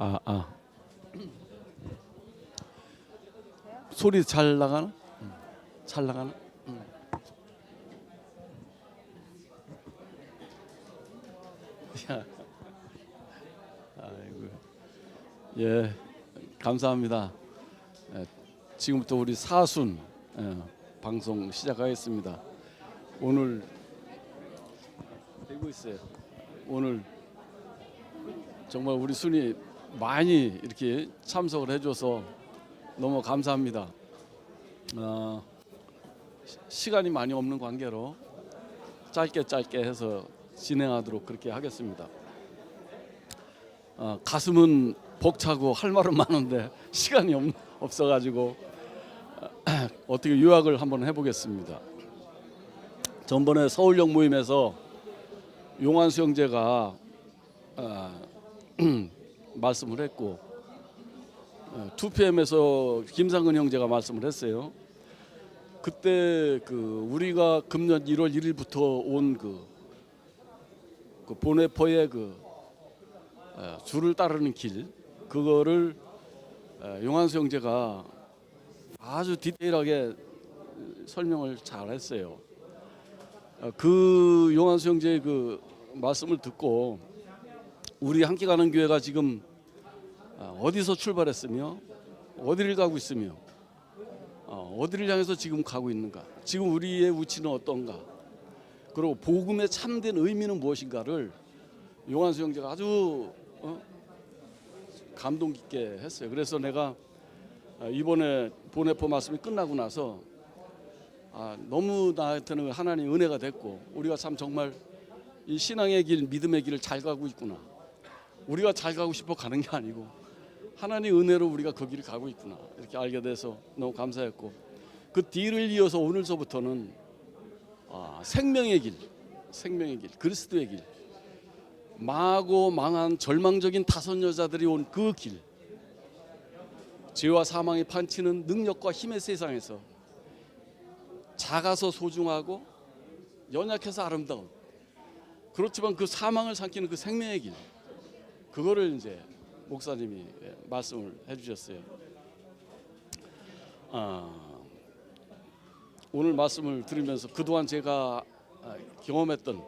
아, 아. 소리 잘 나가나? 잘 나가나? 야, 아이고. 예, 감사합니다. 예, 지금부터 우리 사순 방송 시작하겠습니다. 오늘 되고 있어요. 오늘 정말 우리 순이 많이 이렇게 참석을 해줘서 너무 감사합니다. 시간이 많이 없는 관계로 짧게 해서 진행하도록 그렇게 하겠습니다. 가슴은 벅차고 할 말은 많은데 시간이 없어가지고 어떻게 요약을 한번 해보겠습니다. 전번에 서울역 모임에서 용환수 형제가 말씀을 했고 2PM에서 김상근 형제가 말씀을 했어요. 그때 우리가 금년 1월 1일부터 온 그 보네포의 줄을 따르는 길, 그거를 용환수 형제가 아주 디테일하게 설명을 잘 했어요. 그 용환수 형제의 그 말씀을 듣고 우리 함께 가는 교회가 지금 어디서 출발했으며 어디를 가고 있으며 어디를 향해서 지금 가고 있는가, 지금 우리의 위치는 어떤가, 그리고 복음의 참된 의미는 무엇인가를 용환수 형제가 아주 감동 깊게 했어요. 그래서 내가 이번에 보네포 말씀이 끝나고 나서 너무 나한테는 하나님 은혜가 됐고, 우리가 참 정말 이 신앙의 길, 믿음의 길을 잘 가고 있구나. 우리가 잘 가고 싶어 가는 게 아니고 하나님 은혜로 우리가 그 길을 가고 있구나, 이렇게 알게 돼서 너무 감사했고, 그 뒤를 이어서 오늘서부터는 생명의 길, 그리스도의 길, 망하고 망한 절망적인 다섯 여자들이 온 그 길, 죄와 사망이 판치는 능력과 힘의 세상에서 작아서 소중하고 연약해서 아름다운, 그렇지만 그 사망을 삼키는 그 생명의 길, 그거를 이제 목사님이 말씀을 해주셨어요. 오늘 말씀을 들으면서 그동안 제가 경험했던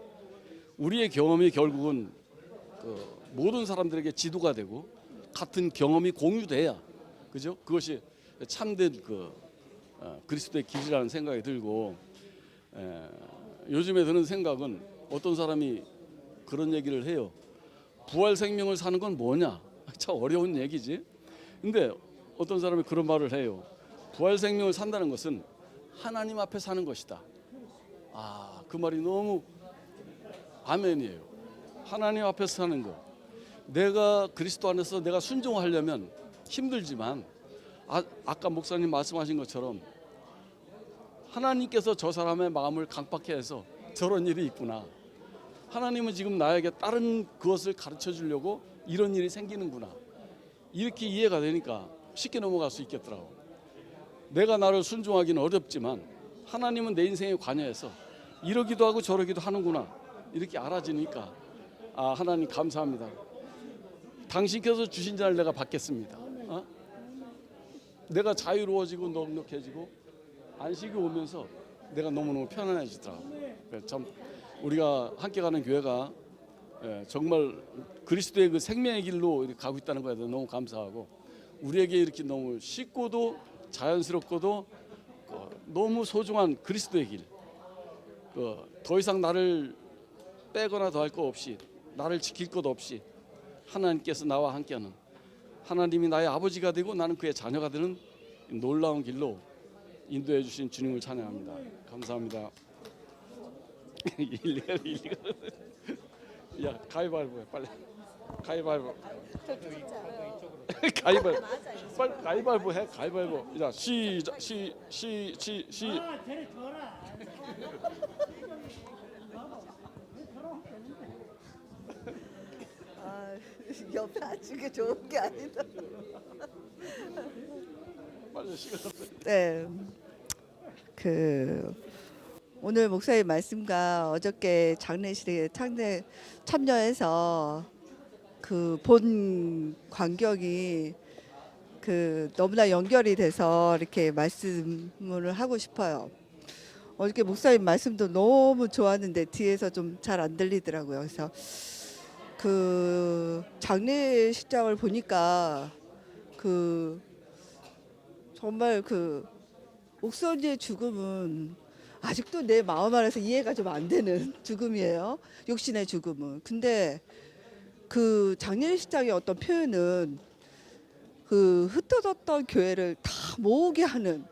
우리의 경험이 결국은 모든 사람들에게 지도가 되고 같은 경험이 공유돼야, 그죠? 그것이 참된 그리스도의 길이라는 생각이 들고, 요즘에 드는 생각은 어떤 사람이 그런 얘기를 해요. 부활 생명을 사는 건 뭐냐? 참 어려운 얘기지. 근데 어떤 사람이 그런 말을 해요. 부활 생명을 산다는 것은 하나님 앞에 사는 것이다. 그 말이 너무 아멘이에요. 하나님 앞에서 사는 것. 내가 그리스도 안에서 내가 순종하려면 힘들지만 아까 목사님 말씀하신 것처럼 하나님께서 저 사람의 마음을 강팍해 해서 저런 일이 있구나. 하나님은 지금 나에게 다른 그것을 가르쳐 주려고 이런 일이 생기는구나. 이렇게 이해가 되니까 쉽게 넘어갈 수 있겠더라고. 내가 나를 순종하기는 어렵지만 하나님은 내 인생에 관여해서 이러기도 하고 저러기도 하는구나, 이렇게 알아지니까 하나님 감사합니다. 당신께서 주신 자를 내가 받겠습니다. 내가 자유로워지고 넉넉해지고 안식이 오면서 내가 너무너무 편안해지더라고. 참 우리가 함께 가는 교회가 정말 그리스도의 그 생명의 길로 이렇게 가고 있다는 거에 대해서 너무 감사하고, 우리에게 이렇게 너무 쉽고도 자연스럽고도 너무 소중한 그리스도의 길, 더 이상 나를 빼거나 더할 것 없이, 나를 지킬 것 없이 하나님께서 나와 함께하는, 하나님이 나의 아버지가 되고 나는 그의 자녀가 되는 놀라운 길로 인도해 주신 주님을 찬양합니다. 감사합니다. 야, 가위바위보 해 빨리. 가위바위보. 가위바위보. 빨리 가위바위보 해. 가위바위보. 자, 시작. 시. 옆에 앉은 게 좋은 게 아니다. 빨리 시간. 네, 오늘 목사님 말씀과 어저께 장례식에 참여해서 그 본 광경이 그 너무나 연결이 돼서 이렇게 말씀을 하고 싶어요. 어저께 목사님 말씀도 너무 좋았는데 뒤에서 좀 잘 안 들리더라고요. 그래서 그 장례식장을 보니까 그 정말 그 옥선이의 죽음은 아직도 내 마음 안에서 이해가 좀 안 되는 죽음이에요. 육신의 죽음은. 근데 그 장례식장의 어떤 표현은 그 흩어졌던 교회를 다 모으게 하는,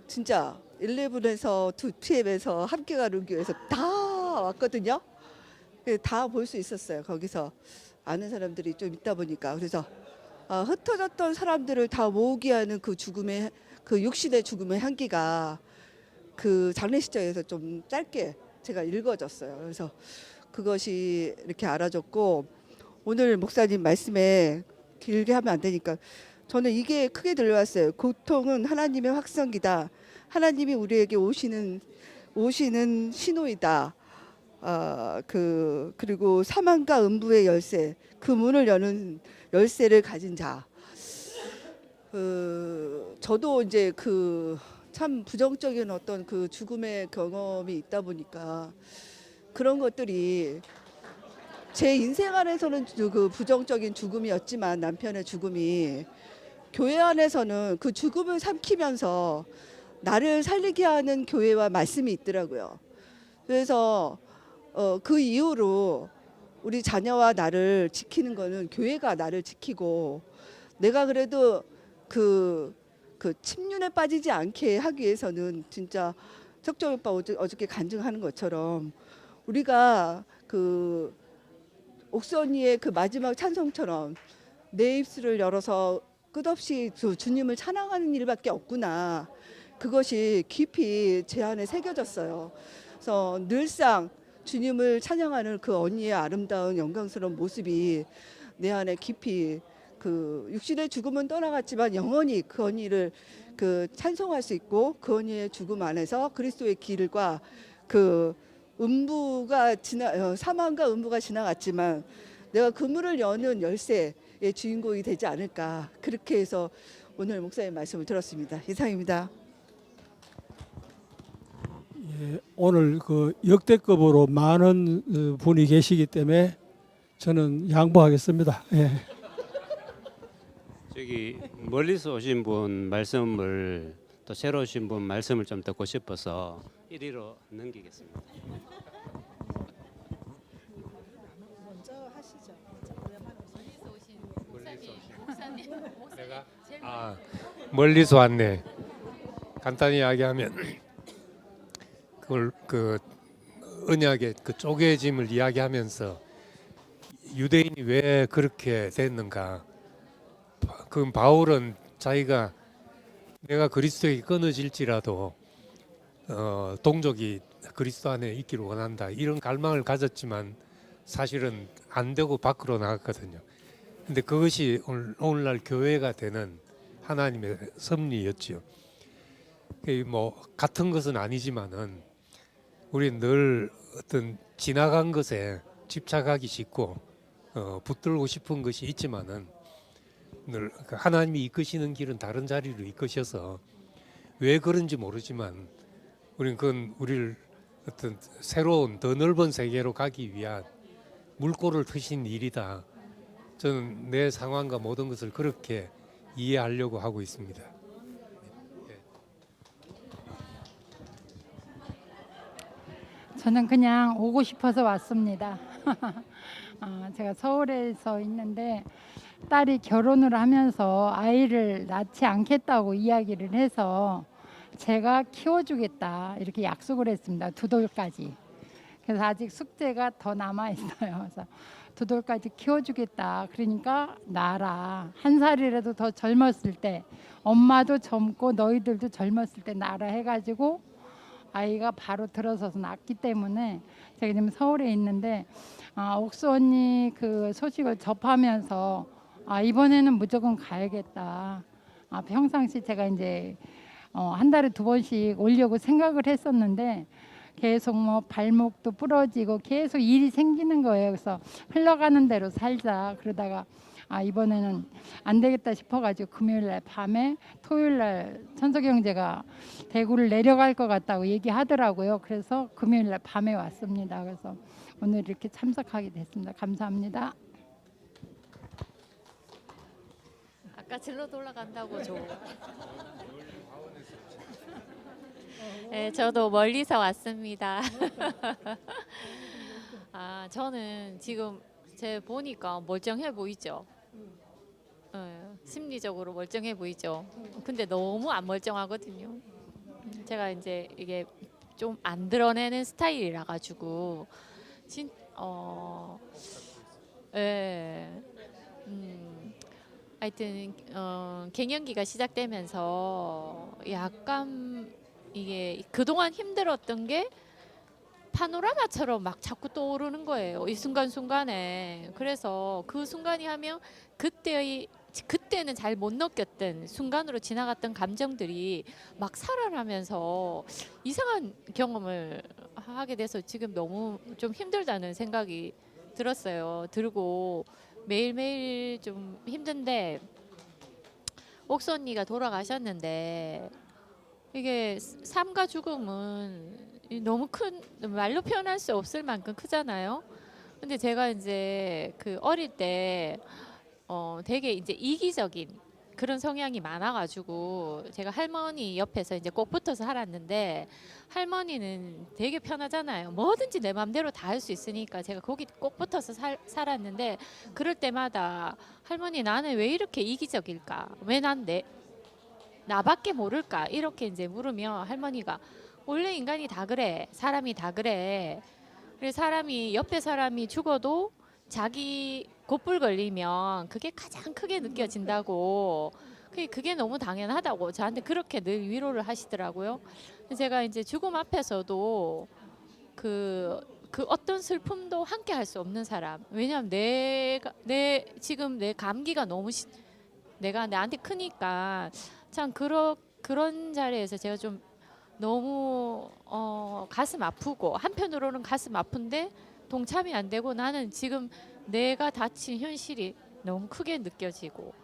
진짜 11에서 2PM에서 함께 가는 교회에서 다 왔거든요. 다 볼 수 있었어요. 거기서 아는 사람들이 좀 있다 보니까. 그래서 흩어졌던 사람들을 다 모으게 하는 그 죽음의, 그 육신의 죽음의 향기가 그 장례식장에서 좀 짧게 제가 읽어졌어요. 그래서 그것이 이렇게 알아졌고, 오늘 목사님 말씀에 길게 하면 안 되니까 저는 이게 크게 들려왔어요. 고통은 하나님의 확성기다. 하나님이 우리에게 오시는 신호이다. 그리고 사망과 음부의 열쇠, 그 문을 여는 열쇠를 가진 자. 저도 이제 그 참 부정적인 어떤 그 죽음의 경험이 있다 보니까 그런 것들이 제 인생 안에서는 그 부정적인 죽음이었지만, 남편의 죽음이 교회 안에서는 그 죽음을 삼키면서 나를 살리게 하는 교회와 말씀이 있더라고요. 그래서 그 이후로 우리 자녀와 나를 지키는 거는 교회가 나를 지키고, 내가 그래도 그 침륜에 빠지지 않게 하기 위해서는 진짜 석정 오빠 어저께 간증하는 것처럼 우리가 그 옥선이의 그 마지막 찬송처럼 내 입술을 열어서 끝없이 주님을 찬양하는 일밖에 없구나. 그것이 깊이 제 안에 새겨졌어요. 그래서 늘상 주님을 찬양하는 그 언니의 아름다운 영광스러운 모습이 내 안에 깊이, 그 육신의 죽음은 떠나갔지만 영원히 그 언니를 그 찬송할 수 있고, 그 언니의 죽음 안에서 그리스도의 길과 그 사망과 음부가 지나갔지만 내가 그 문을 여는 열쇠의 주인공이 되지 않을까, 그렇게 해서 오늘 목사님 말씀을 들었습니다. 이상입니다. 예, 오늘 그 역대급으로 많은 분이 계시기 때문에 저는 양보하겠습니다. 예. 저기 멀리서 오신 분 말씀을, 또 새로 오신 분 말씀을 좀 듣고 싶어서 1위로 넘기겠습니다. 멀리서 왔네. 간단히 이야기하면 그걸 그 언약의 그 쪼개짐을 이야기하면서 유대인이 왜 그렇게 됐는가. 그 바울은 자기가 내가 그리스도에게 끊어질지라도 동족이 그리스도 안에 있기를 원한다, 이런 갈망을 가졌지만 사실은 안 되고 밖으로 나갔거든요. 근데 그것이 오늘날 교회가 되는 하나님의 섭리였죠. 뭐 같은 것은 아니지만은 우리는 늘 어떤 지나간 것에 집착하기 쉽고 붙들고 싶은 것이 있지만은 늘 하나님이 이끄시는 길은 다른 자리로 이끄셔서 왜 그런지 모르지만 우리는 그건 우리를 어떤 새로운 더 넓은 세계로 가기 위한 물꼬를 트신 일이다. 저는 내 상황과 모든 것을 그렇게 이해하려고 하고 있습니다. 저는 그냥 오고 싶어서 왔습니다. 제가 서울에서 있는데 딸이 결혼을 하면서 아이를 낳지 않겠다고 이야기를 해서 제가 키워주겠다 이렇게 약속을 했습니다. 2돌까지. 그래서 아직 숙제가 더 남아 있어요. 그래서 2돌까지 키워주겠다. 그러니까 나라, 1살이라도 더 젊었을 때, 엄마도 젊고 너희들도 젊었을 때 나라 해가지고 아이가 바로 들어서서 낳기 때문에 제가 지금 서울에 있는데 옥수 언니 그 소식을 접하면서 이번에는 무조건 가야겠다. 평상시 제가 이제 한 달에 2번씩 오려고 생각을 했었는데 계속 뭐 발목도 부러지고 계속 일이 생기는 거예요. 그래서 흘러가는 대로 살자 그러다가 이번에는 안 되겠다 싶어가지고 금요일 날 밤에 토요일 날 천석영제가 대구를 내려갈 것 같다고 얘기하더라고요. 그래서 금요일 날 밤에 왔습니다. 그래서 오늘 이렇게 참석하게 됐습니다. 감사합니다. 아까 질러도 올라간다고 저. 네, 저도 멀리서 왔습니다. 저는 지금 제 보니까 멀쩡해 보이죠. 심리적으로 멀쩡해 보이죠. 근데 너무 안 멀쩡하거든요. 제가 이제 이게 좀 안 드러내는 스타일이라 가지고 예. 하여튼 갱년기가 시작되면서 약간 이게 그동안 힘들었던 게 파노라마처럼 막 자꾸 떠오르는 거예요. 이 순간순간에. 그래서 그 순간이 하면 그때는 잘 못 느꼈던 순간으로 지나갔던 감정들이 막 살아나면서 이상한 경험을 하게 돼서 지금 너무 좀 힘들다는 생각이 들고 매일매일 좀 힘든데 옥수 언니가 돌아가셨는데 이게 삶과 죽음은 너무 큰 말로 표현할 수 없을 만큼 크잖아요. 근데 제가 이제 그 어릴 때 되게 이제 이기적인 그런 성향이 많아가지고 제가 할머니 옆에서 이제 꼭 붙어서 살았는데 할머니는 되게 편하잖아요. 뭐든지 내 마음대로 다 할 수 있으니까 제가 거기 꼭 붙어서 살았는데 그럴 때마다 할머니 나는 왜 이렇게 이기적일까? 왜 나밖에 모를까? 이렇게 이제 물으면 할머니가 원래 인간이 다 그래. 사람이 다 그래. 그래서 옆에 사람이 죽어도 자기 곧불 걸리면 그게 가장 크게 느껴진다고. 그게 너무 당연하다고 저한테 그렇게 늘 위로를 하시더라고요. 제가 이제 죽음 앞에서도 그 어떤 슬픔도 함께 할 수 없는 사람. 왜냐하면 지금 내 감기가 너무 나한테 크니까 참 그런 자리에서 제가 좀 너무 가슴 아프고 한편으로는 가슴 아픈데 동참이 안 되고 나는 지금 내가 다친 현실이 너무 크게 느껴지고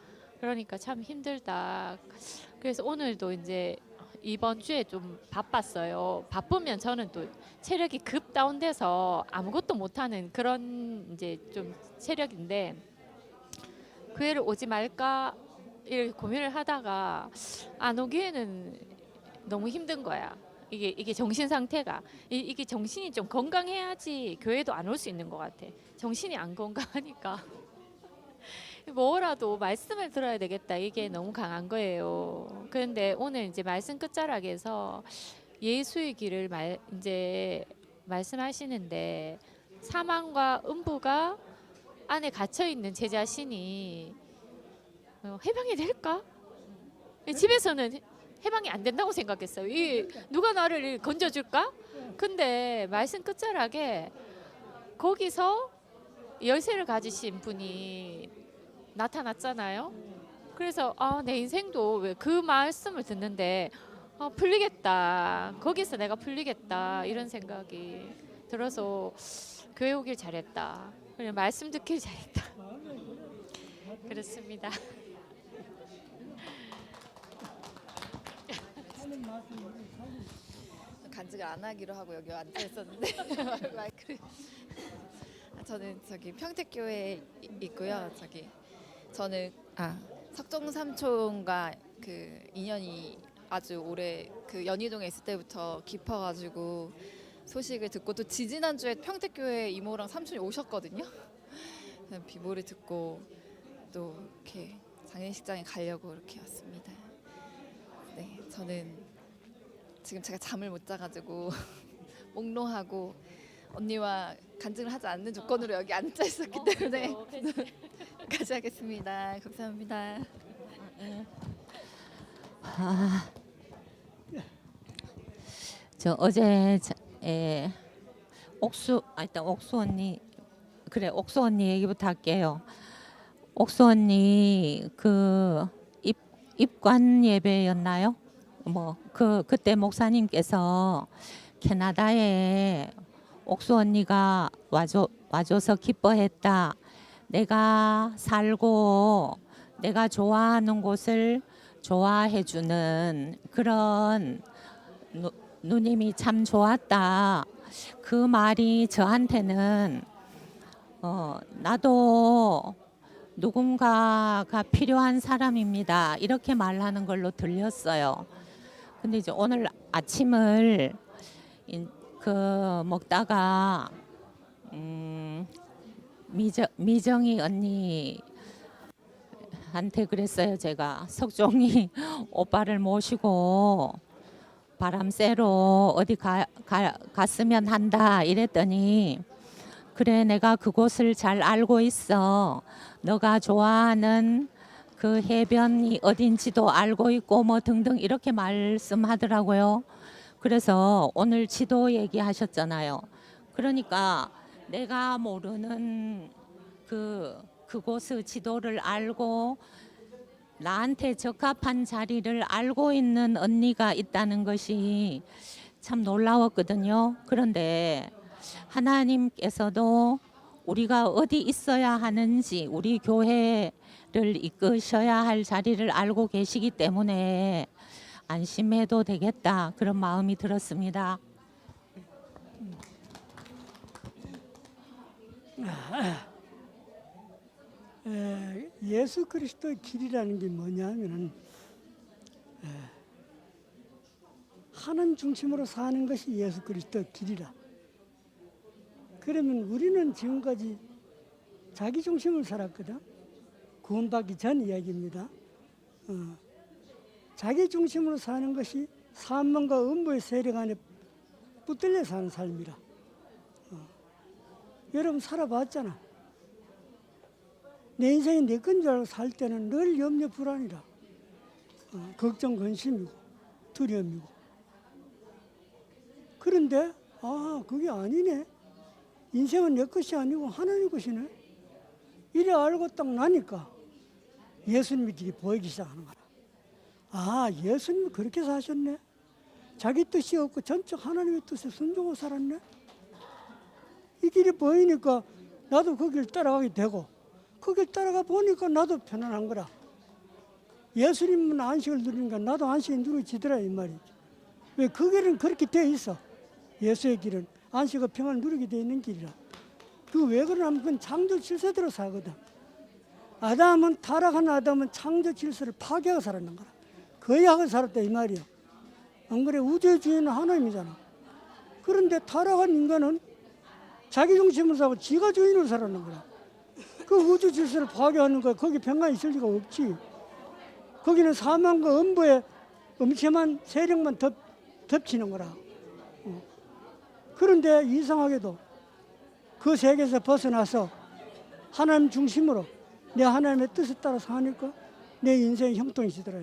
그러니까 참 힘들다. 그래서 오늘도 이제 이번 주에 좀 바빴어요. 바쁘면 저는 또 체력이 급 다운돼서 아무것도 못하는 그런 이제 좀 체력인데 교회를 오지 말까 이렇게 고민을 하다가 안 오기에는 너무 힘든 거야. 이게 정신 상태가 이게 정신이 좀 건강해야지 교회도 안 올 수 있는 것 같아. 정신이 안 건강하니까 뭐라도 말씀을 들어야 되겠다. 이게 너무 강한 거예요. 그런데 오늘 이제 말씀 끝자락에서 예수의 길을 이제 말씀하시는데 사망과 음부가 안에 갇혀 있는 제 자신이 해방이 될까? 집에서는 해방이 안 된다고 생각했어요. 누가 나를 건져줄까? 근데 말씀 끝자락에 거기서 열쇠를 가지신 분이 나타났잖아요. 그래서 내 인생도 왜 그 말씀을 듣는데 풀리겠다. 거기서 내가 풀리겠다. 이런 생각이 들어서 교회 오길 잘했다. 그냥 말씀 듣길 잘했다. 그렇습니다. 간직을 안 하기로 하고 여기 앉아 있었는데 마이크를 저는 저기 평택교회에 있고요. 저는 석정삼촌과 그 인연이 아주 오래 그 연희동에 있을 때부터 깊어가지고 소식을 듣고 또 지지난주에 평택교회 이모랑 삼촌이 오셨거든요. 비모를 듣고 또 이렇게 장례식장에 가려고 이렇게 왔습니다. 네, 저는 지금 제가 잠을 못 자가지고 몽롱하고 언니와 간증을 하지 않는 조건으로 여기 앉아 있었기 때문에 같이 하겠습니다. 감사합니다. 저 어제 옥수 언니 옥수 언니 얘기부터 할게요. 옥수 언니 그 입관 예배였나요? 그때 목사님께서 캐나다에 옥수 언니가 와줘서 기뻐했다. 내가 살고 내가 좋아하는 곳을 좋아해주는 그런 누님이 참 좋았다. 그 말이 저한테는 나도 누군가가 필요한 사람입니다. 이렇게 말하는 걸로 들렸어요. 근데 이제 오늘 아침을 먹다가 미정이 언니한테 그랬어요. 제가 석종이 오빠를 모시고 바람 쐬러 어디 갔으면 한다 이랬더니 그래 내가 그곳을 잘 알고 있어. 너가 좋아하는 그 해변이 어딘지도 알고 있고 뭐 등등 이렇게 말씀하더라고요. 그래서 오늘 지도 얘기하셨잖아요. 그러니까 내가 모르는 그곳의 지도를 알고 나한테 적합한 자리를 알고 있는 언니가 있다는 것이 참 놀라웠거든요. 그런데 하나님께서도 우리가 어디 있어야 하는지 우리 교회를 이끄셔야 할 자리를 알고 계시기 때문에 안심해도 되겠다 그런 마음이 들었습니다. 예수 그리스도의 길이라는 게 뭐냐면은 하나님 중심으로 사는 것이 예수 그리스도의 길이라. 그러면 우리는 지금까지 자기 중심을 살았거든. 구원받기 전 이야기입니다. 자기 중심으로 사는 것이 산만과 음부의 세력 안에 붙들려 사는 삶이라. 여러분 살아봤잖아. 내 인생이 내 건 줄 알고 살 때는 늘 염려 불안이라. 걱정 근심이고 두려움이고. 그런데 그게 아니네. 인생은 내 것이 아니고 하나님 것이네. 이래 알고 딱 나니까 예수님의 길이 보이기 시작하는 거라. 예수님이 그렇게 사셨네. 자기 뜻이 없고 전적 하나님의 뜻에 순종하고 살았네. 이 길이 보이니까 나도 그 길 따라가게 되고 그 길 따라가 보니까 나도 편안한 거라. 예수님은 안식을 누리니까 나도 안식이 누려지더라 이 말이지. 왜 그 길은 그렇게 되어 있어. 예수의 길은 안식과 평안을 누리게 되어 있는 길이라. 그 왜 그러냐면 그건 창조 질서대로 사거든. 타락한 아담은 창조 질서를 파괴하고 살았는 거라. 거의 하고 살았다 이 말이야. 안 그래? 우주의 주인은 하나님이잖아. 그런데 타락한 인간은 자기 중심으로 살고 지가 주인으로 살았는 거라. 그 우주 질서를 파괴하는 거야. 거기 평안이 있을 리가 없지. 거기는 사망과 음부의 음침한 세력만 덮치는 거라. 그런데 이상하게도 그 세계에서 벗어나서 하나님 중심으로 내 하나님의 뜻에 따라 사니까 내 인생이 형통해지더라.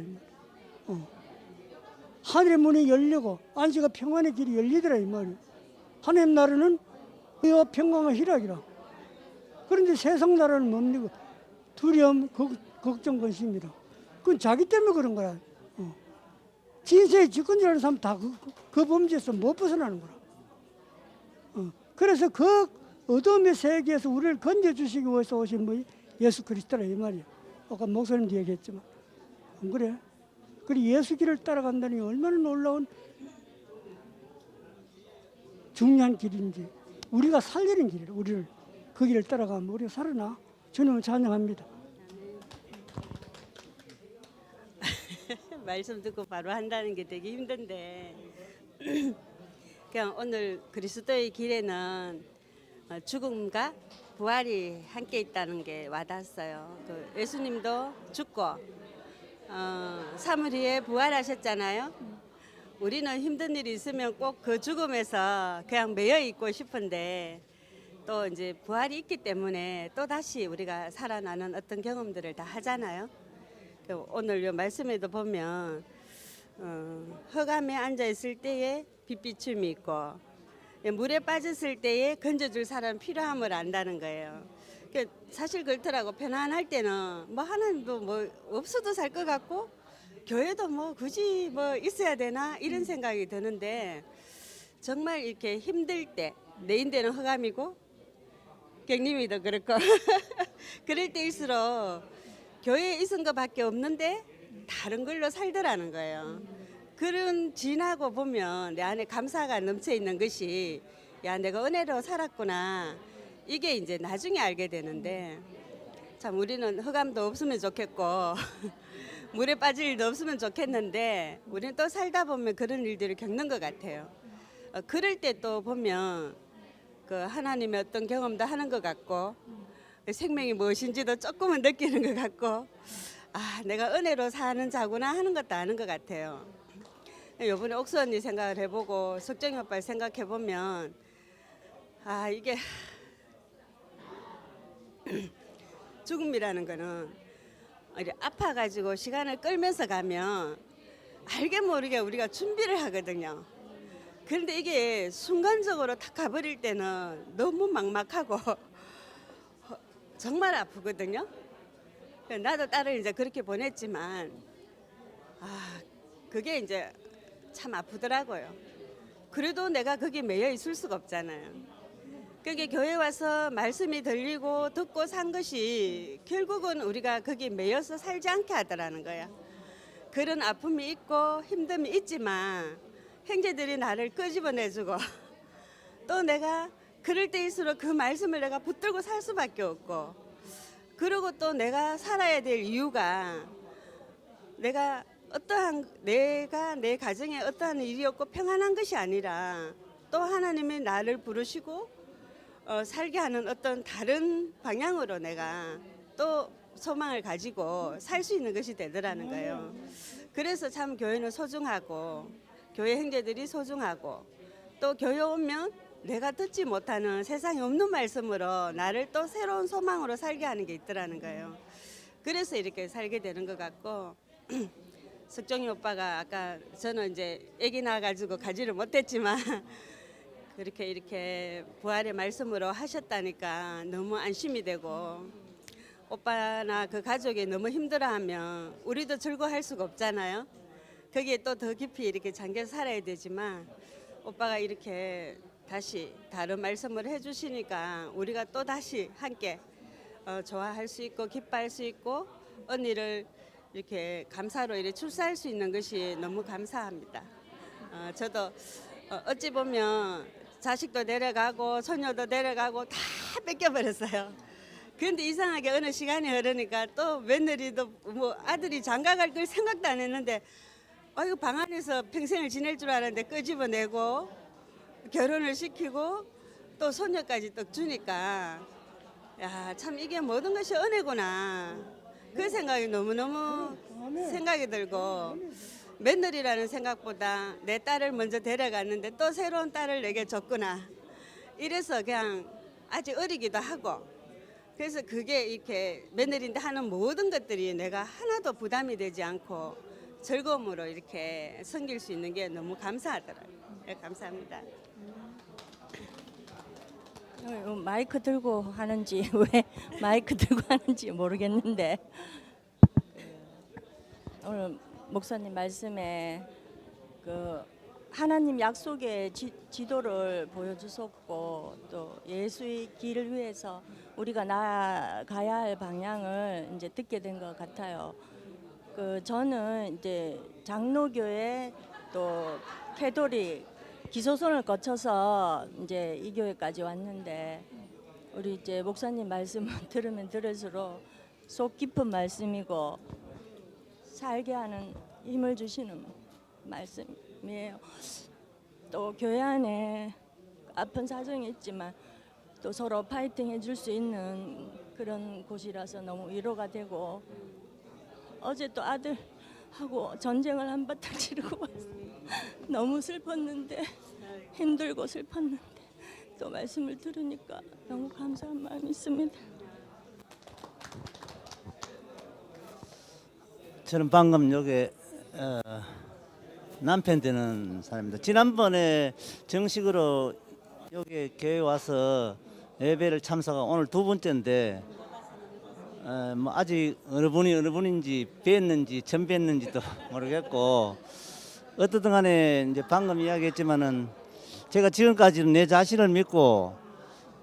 하늘의 문이 열리고 안식과 평안의 길이 열리더라 이 말이야. 하나님 나라는 의와 평강과 희락이라. 그런데 세상 나라는 뭡니까? 두려움, 걱정, 근심이라. 그건 자기 때문에 그런 거야. 진세의 집권자라는 사람 다 그 범죄에서 못 벗어나는 거라. 그래서 그 어둠의 세계에서 우리를 건져주시기 위해서 오신 분이 예수 그리스도라 이 말이야. 아까 목사님도 얘기했지만. 안 그래? 그리고 예수 길을 따라간다는 게 얼마나 놀라운 중요한 길인지 우리가 살리는 길이라. 우리를 그 길을 따라가면 우리가 살아나. 주님을 찬양합니다. 말씀 듣고 바로 한다는 게 되게 힘든데 그냥 오늘 그리스도의 길에는 죽음과 부활이 함께 있다는 게 와닿았어요. 그 예수님도 죽고 3일 후에 부활하셨잖아요. 우리는 힘든 일이 있으면 꼭 그 죽음에서 그냥 매여 있고 싶은데 또 이제 부활이 있기 때문에 또 다시 우리가 살아나는 어떤 경험들을 다 하잖아요. 오늘 요 말씀에도 보면 흑암에 앉아 있을 때에 빛비춤이 있고 물에 빠졌을 때에 건져줄 사람 필요함을 안다는 거예요. 사실 그렇더라고. 편안할 때는 뭐 하나님도 뭐 없어도 살 것 같고 교회도 뭐 굳이 뭐 있어야 되나 이런 생각이 드는데 정말 이렇게 힘들 때 내 인대는 허감이고 경림이도 그렇고 그럴 때일수록 교회에 있은 것밖에 없는데 다른 걸로 살더라는 거예요. 그런 지나고 보면 내 안에 감사가 넘쳐 있는 것이 야 내가 은혜로 살았구나 이게 이제 나중에 알게 되는데 참 우리는 흑암도 없으면 좋겠고 물에 빠질 일도 없으면 좋겠는데 우리는 또 살다 보면 그런 일들을 겪는 것 같아요. 그럴 때 또 보면 그 하나님의 어떤 경험도 하는 것 같고 생명이 무엇인지도 조금은 느끼는 것 같고 아 내가 은혜로 사는 자구나 하는 것도 아는 것 같아요. 이번에 옥수 언니 생각을 해보고 석정이 오빠 생각해 보면 아 이게 죽음이라는 거는 아파가지고 시간을 끌면서 가면 알게 모르게 우리가 준비를 하거든요. 그런데 이게 순간적으로 탁 가버릴 때는 너무 막막하고 정말 아프거든요. 나도 딸을 이제 그렇게 보냈지만 아 그게 이제 참 아프더라고요. 그래도 내가 거기 매여 있을 수가 없잖아요. 그게 교회 와서 말씀이 들리고 듣고 산 것이 결국은 우리가 거기 매여서 살지 않게 하더라는 거야. 그런 아픔이 있고 힘듦이 있지만 형제들이 나를 끄집어내주고 또 내가 그럴 때일수록 그 말씀을 내가 붙들고 살 수밖에 없고 그리고 또 내가 살아야 될 이유가 내가 내 가정에 어떠한 일이 없고 평안한 것이 아니라 또 하나님이 나를 부르시고 살게 하는 어떤 다른 방향으로 내가 또 소망을 가지고 살 수 있는 것이 되더라는 거예요. 그래서 참 교회는 소중하고 교회 형제들이 소중하고 또 교회 오면 내가 듣지 못하는 세상에 없는 말씀으로 나를 또 새로운 소망으로 살게 하는 게 있더라는 거예요. 그래서 이렇게 살게 되는 것 같고 석정이 오빠가 아까 저는 이제 아기 낳아가지고 가지를 못했지만 그렇게 이렇게 부활의 말씀으로 하셨다니까 너무 안심이 되고 오빠나 그 가족이 너무 힘들어하면 우리도 즐거워할 수가 없잖아요. 거기에 또 더 깊이 이렇게 잠겨 살아야 되지만 오빠가 이렇게 다시 다른 말씀을 해주시니까 우리가 또 다시 함께 좋아할 수 있고 기뻐할 수 있고 언니를 이렇게 감사로 이렇게 출사할 수 있는 것이 너무 감사합니다. 저도 어찌 보면 자식도 데려가고 손녀도 데려가고 다 뺏겨버렸어요. 그런데 이상하게 어느 시간이 흐르니까 또 며느리도 뭐 아들이 장가갈 걸 생각도 안 했는데 아이고 방 안에서 평생을 지낼 줄 알았는데 끄집어내고 결혼을 시키고 또 손녀까지 또 주니까 야 참 이게 모든 것이 은혜구나 그 생각이 너무너무 생각이 들고 며느리라는 생각보다 내 딸을 먼저 데려갔는데 또 새로운 딸을 내게 줬구나 이래서 그냥 아직 어리기도 하고 그래서 그게 이렇게 며느리인데 하는 모든 것들이 내가 하나도 부담이 되지 않고 즐거움으로 이렇게 섬길 수 있는 게 너무 감사하더라고요. 네, 감사합니다. 마이크 들고 하는지 왜 마이크 들고 하는지 모르겠는데 오늘 목사님 말씀에 그 하나님 약속의 지도를 보여주셨고 또 예수의 길을 위해서 우리가 나아가야 할 방향을 이제 듣게 된 것 같아요. 저는 이제 장로교회 또 캐톨릭 기소선을 거쳐서 이제 이 교회까지 왔는데 우리 이제 목사님 말씀을 들으면 들을수록 속 깊은 말씀이고 살게 하는 힘을 주시는 말씀이에요. 또 교회 안에 아픈 사정이 있지만 또 서로 파이팅 해줄 수 있는 그런 곳이라서 너무 위로가 되고 어제 또 아들하고 전쟁을 한바탕 치르고 왔어요. 너무 슬펐는데 힘들고 슬펐는데 또 말씀을 들으니까 너무 감사한 마음이 있습니다. 저는 방금 여기 남편 되는 사람입니다. 지난번에 정식으로 여기 교회 와서 예배를 참석한 오늘 두 번째인데 뭐 아직 어느 분인지 뵀는지 처음 뵀는지도 모르겠고 어떻든 간에 이제 방금 이야기했지만은 제가 지금까지는 내 자신을 믿고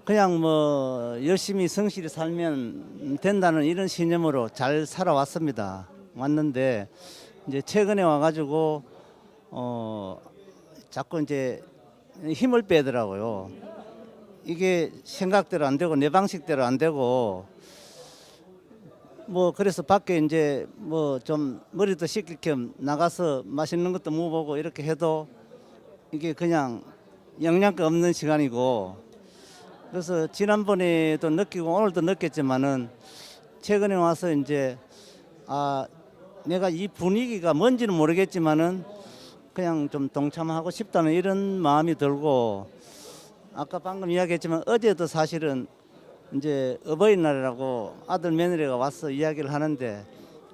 그냥 뭐 열심히 성실히 살면 된다는 이런 신념으로 잘 살아왔습니다. 왔는데 이제 최근에 와가지고 자꾸 이제 힘을 빼더라고요. 이게 생각대로 안 되고 내 방식대로 안 되고 뭐 그래서 밖에 이제 뭐 좀 머리도 식힐 겸 나가서 맛있는 것도 먹어보고 이렇게 해도 이게 그냥 영양가 없는 시간이고 그래서 지난번에도 느끼고 오늘도 느꼈지만은 최근에 와서 이제 내가 이 분위기가 뭔지는 모르겠지만은 그냥 좀 동참하고 싶다는 이런 마음이 들고 아까 방금 이야기했지만 어제도 사실은 이제 어버이날이라고 아들 며느리가 와서 이야기를 하는데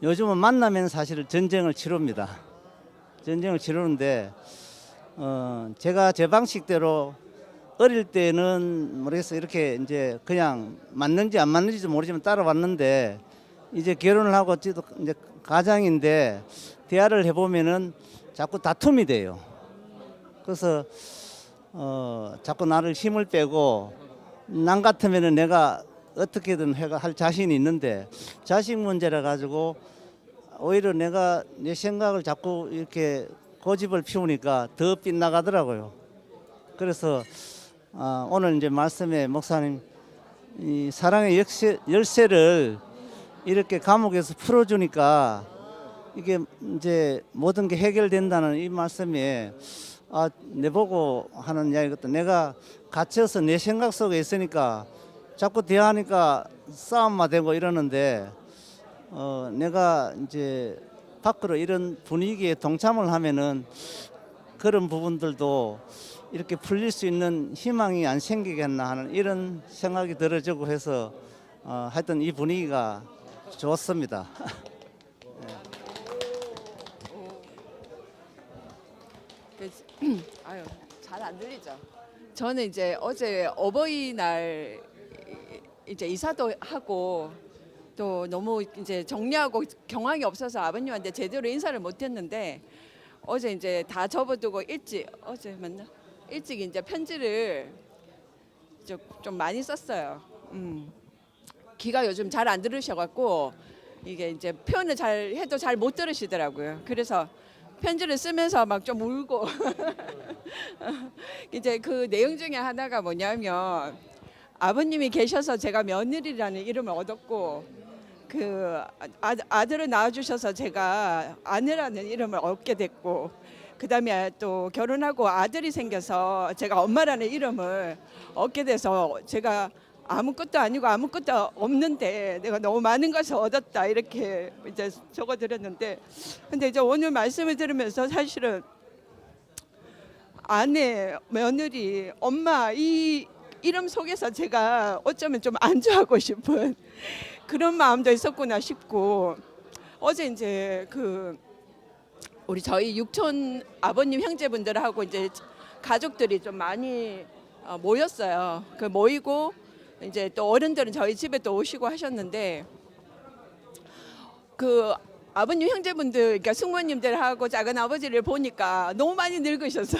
요즘은 만나면 사실 전쟁을 치릅니다. 전쟁을 치르는데 제가 제 방식대로 어릴 때는 모르겠어요. 이렇게 이제 그냥 맞는지 안 맞는지도 모르지만 따라왔는데 이제 결혼을 하고 이제 가장인데 대화를 해보면은 자꾸 다툼이 돼요. 그래서 자꾸 나를 힘을 빼고 난 같으면은 내가 어떻게든 할 자신이 있는데 자식 문제라 가지고 오히려 내가 내 생각을 자꾸 이렇게 고집을 피우니까 더 빗나가더라고요. 그래서 오늘 이제 말씀에 목사님 이 사랑의 열쇠를 이렇게 감옥에서 풀어주니까 이게 이제 모든 게 해결된다는 이 말씀에 내보고 하는 이야기거든. 내가 갇혀서 내 생각 속에 있으니까 자꾸 대화하니까 싸움만 되고 이러는데 내가 이제 밖으로 이런 분위기에 동참을 하면은 그런 부분들도 이렇게 풀릴 수 있는 희망이 안 생기겠나 하는 이런 생각이 들어지고 해서 하여튼 이 분위기가 좋습니다. 아유, 잘 안 들리죠. 저는 이제 어제 어버이날 이제 이사도 하고 또 너무 이제 정리하고 경황이 없어서 아버님한테 제대로 인사를 못했는데 어제 이제 다 접어두고 어제 맞나? 일찍 이제 편지를 좀 많이 썼어요. 귀가 요즘 잘 안 들으셔갖고 이게 이제 표현을 잘 해도 잘 못 들으시더라고요. 그래서 편지를 쓰면서 막 좀 울고 이제 그 내용 중에 하나가 뭐냐면 아버님이 계셔서 제가 며느리라는 이름을 얻었고 그 아들을 낳아주셔서 제가 아내라는 이름을 얻게 됐고 그다음에 또 결혼하고 아들이 생겨서 제가 엄마라는 이름을 얻게 돼서 제가 아무것도 아니고 아무것도 없는데 내가 너무 많은 것을 얻었다 이렇게 이제 적어드렸는데 근데 이제 오늘 말씀을 들으면서 사실은 아내, 며느리, 엄마 이 이름 속에서 제가 어쩌면 좀 안주하고 싶은 그런 마음도 있었구나 싶고 어제 이제 그 우리 저희 육촌 아버님 형제분들하고 이제 가족들이 좀 많이 모였어요. 그 모이고 이제 또 어른들은 저희 집에 또 오시고 하셨는데 그 아버님 형제분들 그러니까 숙모님들하고 작은 아버지를 보니까 너무 많이 늙으셔서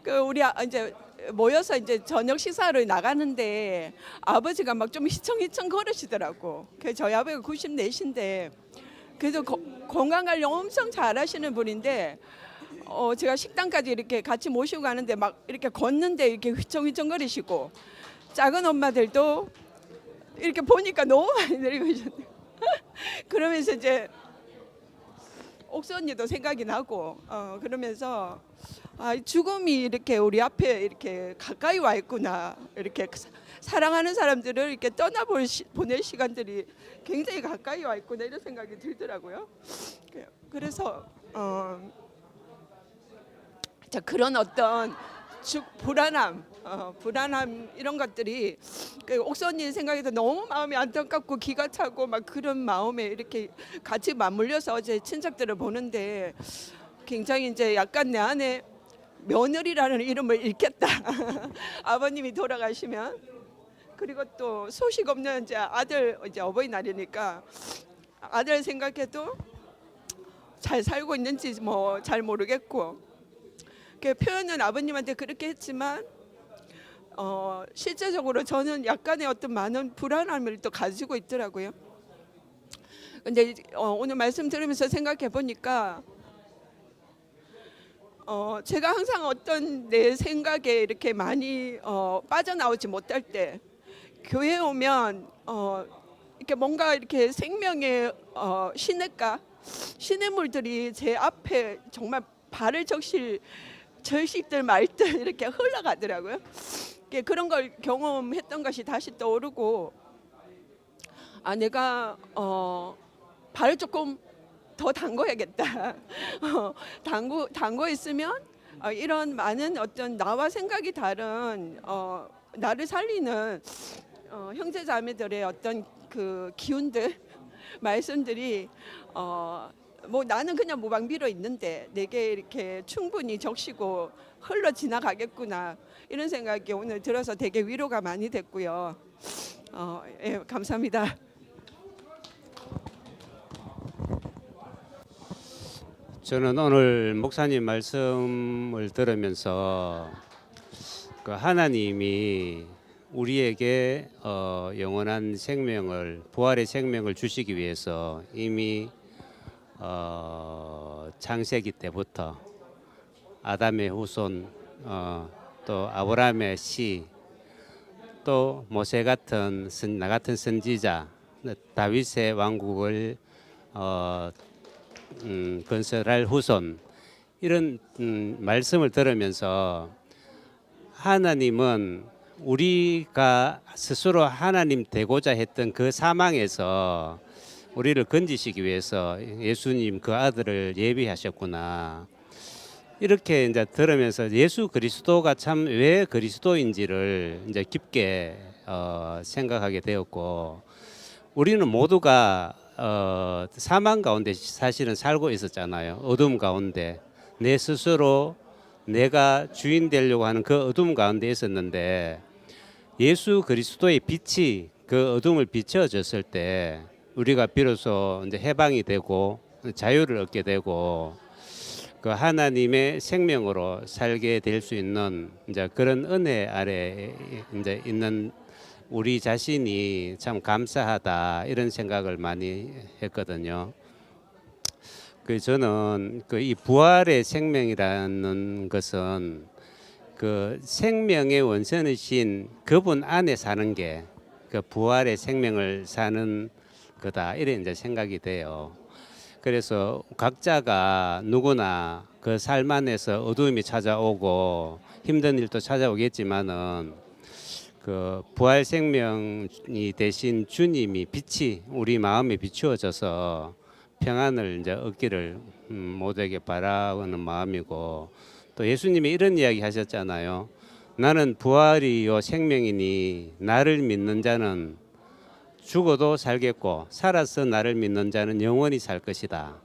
그 우리 이제 모여서 이제 저녁 식사를 나가는데 아버지가 막 좀 휘청휘청 걸으시더라고. 그 저희 아버지가 94인데 그래도 건강 관리 엄청 잘하시는 분인데 제가 식당까지 이렇게 같이 모시고 가는데 막 이렇게 걷는데 이렇게 휘청휘청 거리시고 작은 엄마들도 이렇게 보니까 너무 많이 늙으셨네요. 그러면서 이제 옥수 언니도 생각이 나고 그러면서 죽음이 이렇게 우리 앞에 이렇게 가까이 와 있구나. 이렇게 사랑하는 사람들을 이렇게 보낼 시간들이 굉장히 가까이 와 있구나 이런 생각이 들더라고요. 그래서 그런 어떤 불안함 이런 것들이 옥수 언니 생각에도 너무 마음이 안타깝고 기가 차고 막 그런 마음에 이렇게 같이 맞물려서 어제 친척들을 보는데 굉장히 이제 약간 내 안에 며느리라는 이름을 잃겠다. 아버님이 돌아가시면 그리고 또 소식 없는 이제 아들 이제 어버이날이니까 아들 생각해도 잘 살고 있는지 뭐 잘 모르겠고 표현은 아버님한테 그렇게 했지만 실제적으로 저는 약간의 어떤 많은 불안함을 또 가지고 있더라고요. 근데 오늘 말씀 들으면서 생각해 보니까 제가 항상 어떤 내 생각에 이렇게 많이 빠져나오지 못할 때 교회에 오면 이렇게 뭔가 이렇게 생명의 시냇물들이 제 앞에 정말 발을 절식들 말들 이렇게 흘러가더라고요. 그런 걸 경험했던 것이 다시 떠오르고 내가 발을 조금 더 담궈야겠다. 담궈 있으면 이런 많은 어떤 나와 생각이 다른 나를 살리는 형제 자매들의 어떤 그 기운들 말씀들이 뭐 나는 그냥 무방비로 있는데 내게 이렇게 충분히 적시고 흘러 지나가겠구나 이런 생각이 오늘 들어서 되게 위로가 많이 됐고요. 예, 감사합니다. 저는 오늘 목사님 말씀을 들으면서 그 하나님이 우리에게 영원한 생명을 부활의 생명을 주시기 위해서 이미 창세기 때부터 아담의 후손 또 아브라함의 씨 또 모세 같은 나 같은 선지자 다윗의 왕국을 건설할 후손 이런 말씀을 들으면서 하나님은 우리가 스스로 하나님 되고자 했던 그 사망에서 우리를 건지시기 위해서 예수님 그 아들을 예비하셨구나. 이렇게 이제 들으면서 예수 그리스도가 참 왜 그리스도인지를 이제 깊게 생각하게 되었고 우리는 모두가 사망 가운데 사실은 살고 있었잖아요. 어둠 가운데 내 스스로 내가 주인 되려고 하는 그 어둠 가운데 있었는데 예수 그리스도의 빛이 그 어둠을 비춰줬을 때 우리가 비로소 이제 해방이 되고 자유를 얻게 되고 그 하나님의 생명으로 살게 될 수 있는 이제 그런 은혜 아래 이제 있는 우리 자신이 참 감사하다 이런 생각을 많이 했거든요. 그 저는 그 이 부활의 생명이라는 것은 그 생명의 원천이신 그분 안에 사는 게 그 부활의 생명을 사는 거다 이런 이제 생각이 돼요. 그래서 각자가 누구나 그 삶 안에서 어두움이 찾아오고 힘든 일도 찾아오겠지만은 그 부활 생명이 되신 주님이 빛이 우리 마음에 비추어져서 평안을 이제 얻기를 모두에게 바라는 마음이고 또 예수님이 이런 이야기 하셨잖아요. 나는 부활이요 생명이니 나를 믿는 자는 죽어도 살겠고 살아서 나를 믿는 자는 영원히 살 것이다.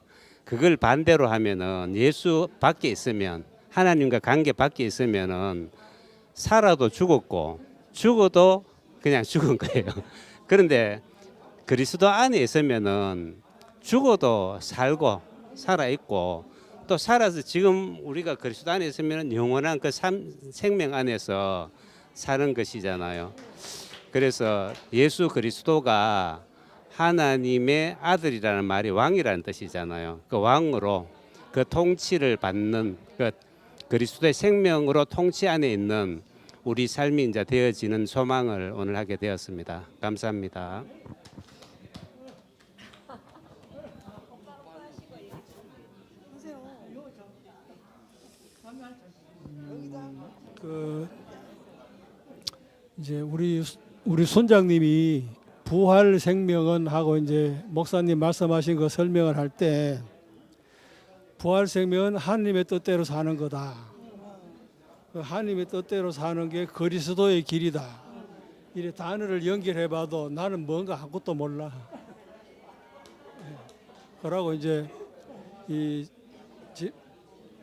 그걸 반대로 하면은 예수 밖에 있으면 하나님과 관계 밖에 있으면은 살아도 죽었고 죽어도 그냥 죽은 거예요. 그런데 그리스도 안에 있으면은 죽어도 살고 살아 있고 또 살아서 지금 우리가 그리스도 안에 있으면 영원한 그 생명 안에서 사는 것이잖아요. 그래서 예수 그리스도가 하나님의 아들이라는 말이 왕이라는 뜻이잖아요. 그 왕으로 그 통치를 받는 그 그리스도의 생명으로 통치 안에 있는 우리 삶이 이제 되어지는 소망을 오늘 하게 되었습니다. 감사합니다. 그 이제 우리 손장님이 부활 생명은 하고 이제 목사님 말씀하신 거 설명을 할 때 부활 생명은 하나님의 뜻대로 사는 거다. 그 하나님의 뜻대로 사는 게 그리스도의 길이다. 이래 단어를 연결해봐도 나는 뭔가 아무것도 몰라. 그러고 이제 이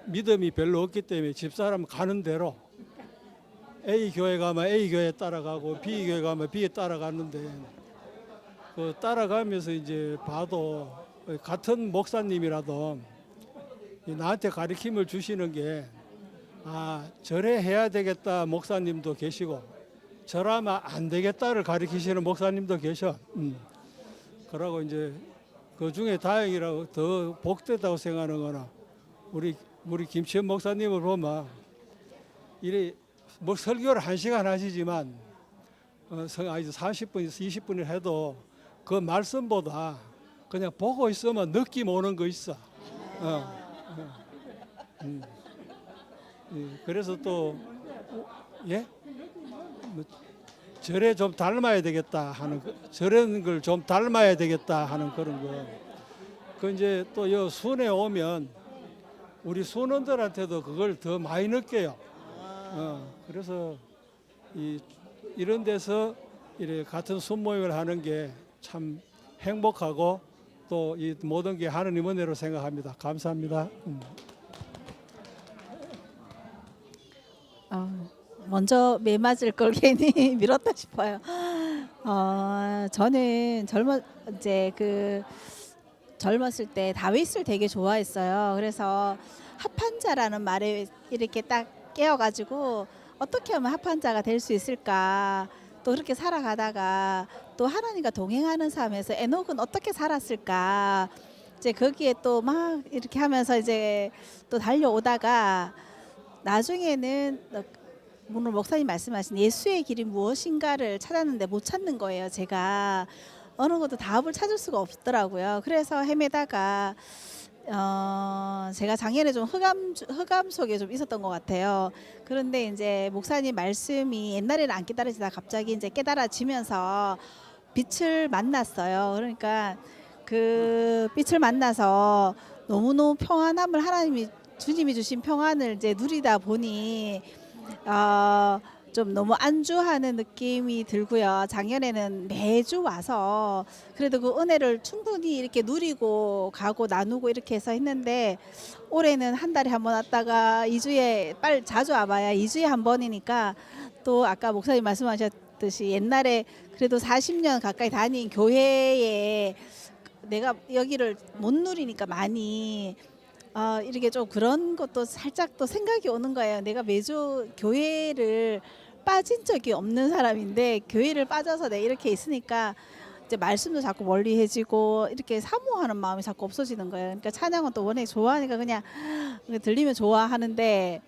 믿음이 별로 없기 때문에 집사람 가는 대로 A 교회 가면 A 교회 따라가고 B 교회 가면 B에 따라가는데 그 따라가면서 이제 봐도 같은 목사님이라도 나한테 가르침을 주시는 게 절해해야 되겠다 목사님도 계시고 절하면 안 되겠다를 가리키시는 목사님도 계셔. 그러고 이제 그 중에 다행이라고 더 복되다고 생각하는 거는 우리 김치현 목사님을 보면 이래 뭐 설교를 1시간 하시지만 40분, 20분을 해도 그 말씀보다 그냥 보고 있으면 느낌 오는 거 있어. 그래서 또 예? 뭐 절에 좀 닮아야 되겠다 하는 저런 걸 좀 닮아야 되겠다 하는 그런 거. 그 이제 또 요 순회 오면 우리 순원들한테도 그걸 더 많이 느껴요. 그래서 이런 데서 이렇게 같은 순모임을 하는 게 참 행복하고 또 이 모든 게 하느님 은혜로 생각합니다. 감사합니다. 먼저 매 맞을 걸 괜히 밀었다 싶어요. 저는 젊었을 때 다윗을 되게 좋아했어요. 그래서 합한자라는 말에 이렇게 딱 깨어가지고 어떻게 하면 합한자가 될 수 있을까? 또 그렇게 살아가다가 또 하나님과 동행하는 삶에서 에녹은 어떻게 살았을까? 이제 거기에 또 막 이렇게 하면서 이제 또 달려오다가 나중에는 오늘 목사님 말씀하신 예수의 길이 무엇인가를 찾았는데 못 찾는 거예요. 제가 어느 것도 답을 찾을 수가 없더라고요. 그래서 헤매다가 제가 작년에 좀 흑암 속에 좀 있었던 것 같아요. 그런데 이제 목사님 말씀이 옛날에는 안 깨달아지다 갑자기 이제 깨달아지면서 빛을 만났어요. 그러니까 그 빛을 만나서 너무너무 평안함을 주님이 주신 평안을 이제 누리다 보니 좀 너무 안주하는 느낌이 들고요. 작년에는 매주 와서 그래도 그 은혜를 충분히 이렇게 누리고 가고 나누고 이렇게 해서 했는데 올해는 한 달에 한 번 왔다가 2주에 빨리 자주 와봐야 2주에 한 번이니까 또 아까 목사님 말씀하셨듯이 옛날에 그래도 40년 가까이 다닌 교회에 내가 여기를 못 누리니까 많이 이렇게 좀 그런 것도 살짝 또 생각이 오는 거예요. 내가 매주 교회를 빠진 적이 없는 사람인데 교회를 빠져서 내가 이렇게 있으니까 이제 말씀도 자꾸 멀리해지고 이렇게 사모하는 마음이 자꾸 없어지는 거예요. 그러니까 찬양은 또 워낙 좋아하니까 그냥 들리면 좋아하는데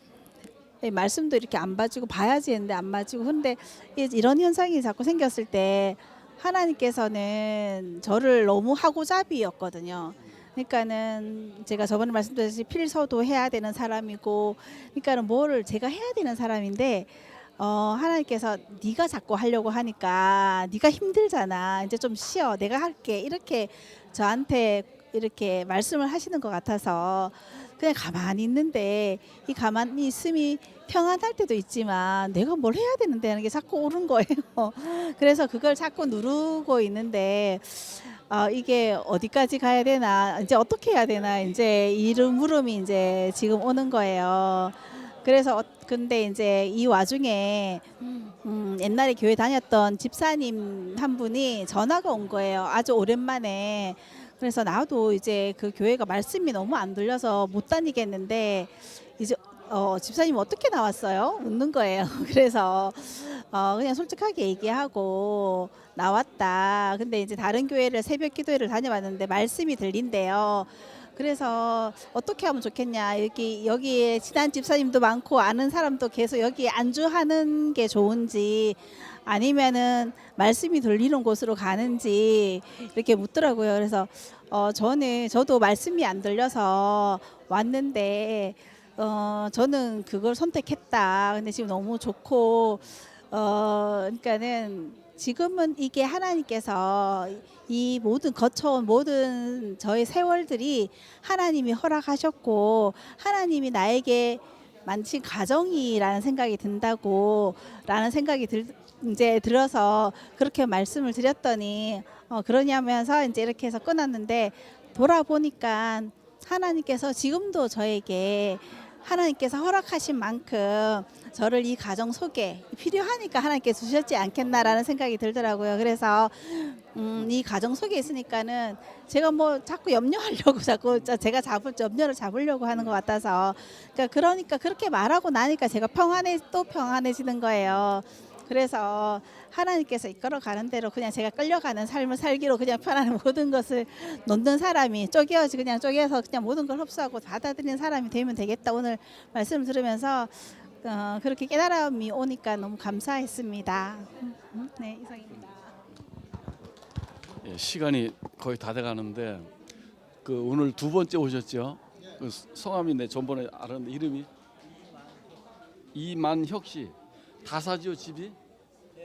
말씀도 이렇게 안 봐주고 봐야지 했는데 안 봐주고 근데 이런 현상이 자꾸 생겼을 때 하나님께서는 저를 너무 하고자비였거든요. 그러니까는 제가 저번에 말씀드렸듯이 필서도 해야 되는 사람이고 그러니까는 뭐를 제가 해야 되는 사람인데 하나님께서 네가 자꾸 하려고 하니까 네가 힘들잖아. 이제 좀 쉬어. 내가 할게. 이렇게 저한테 이렇게 말씀을 하시는 것 같아서 그냥 가만히 있는데 이 가만히 있음이 평안할 때도 있지만 내가 뭘 해야 되는데 하는 게 자꾸 오는 거예요. 그래서 그걸 자꾸 누르고 있는데 이게 어디까지 가야 되나 이제 어떻게 해야 되나 이제 물음이 이제 지금 오는 거예요. 그래서 근데 이제 이 와중에 옛날에 교회 다녔던 집사님 한 분이 전화가 온 거예요. 아주 오랜만에. 그래서 나도 이제 그 교회가 말씀이 너무 안 들려서 못 다니겠는데 이제 집사님 어떻게 나왔어요? 웃는 거예요. 그래서 그냥 솔직하게 얘기하고 나왔다. 근데 이제 다른 교회를 새벽 기도회를 다녀봤는데 말씀이 들린대요. 그래서 어떻게 하면 좋겠냐. 여기에 친한 집사님도 많고 아는 사람도 계속 여기 안주하는 게 좋은지 아니면은 말씀이 들리는 곳으로 가는지 이렇게 묻더라고요. 그래서 저도 말씀이 안 들려서 왔는데 저는 그걸 선택했다. 근데 지금 너무 좋고 그러니까는 지금은 이게 하나님께서 이 거쳐온 모든 저의 세월들이 하나님이 허락하셨고 하나님이 나에게 만든 가정이라는 생각이 든다고 라는 생각이 이제 들어서 그렇게 말씀을 드렸더니 그러냐면서 이제 이렇게 해서 끊었는데 돌아보니까 하나님께서 지금도 저에게 하나님께서 허락하신 만큼 저를 이 가정 속에 필요하니까 하나님께서 주셨지 않겠나라는 생각이 들더라고요. 그래서 이 가정 속에 있으니까는 제가 뭐 자꾸 염려하려고 자꾸 제가 염려를 잡으려고 하는 것 같아서 그러니까 그렇게 말하고 나니까 제가 또 평안해지는 거예요. 그래서 하나님께서 이끌어 가는 대로 그냥 제가 끌려가는 삶을 살기로 그냥 편안한 모든 것을 놓는 사람이 그냥 쪼개서 그냥 모든 걸 흡수하고 받아들이는 사람이 되면 되겠다. 오늘 말씀 들으면서 그렇게 깨달음이 오니까 너무 감사했습니다. 네, 이상입니다. 예, 시간이 거의 다 돼가는데 그 오늘 두 번째 오셨죠? 그 성함이 내 전번에 알았는데 이름이 이만혁 씨. 다사지요 집이?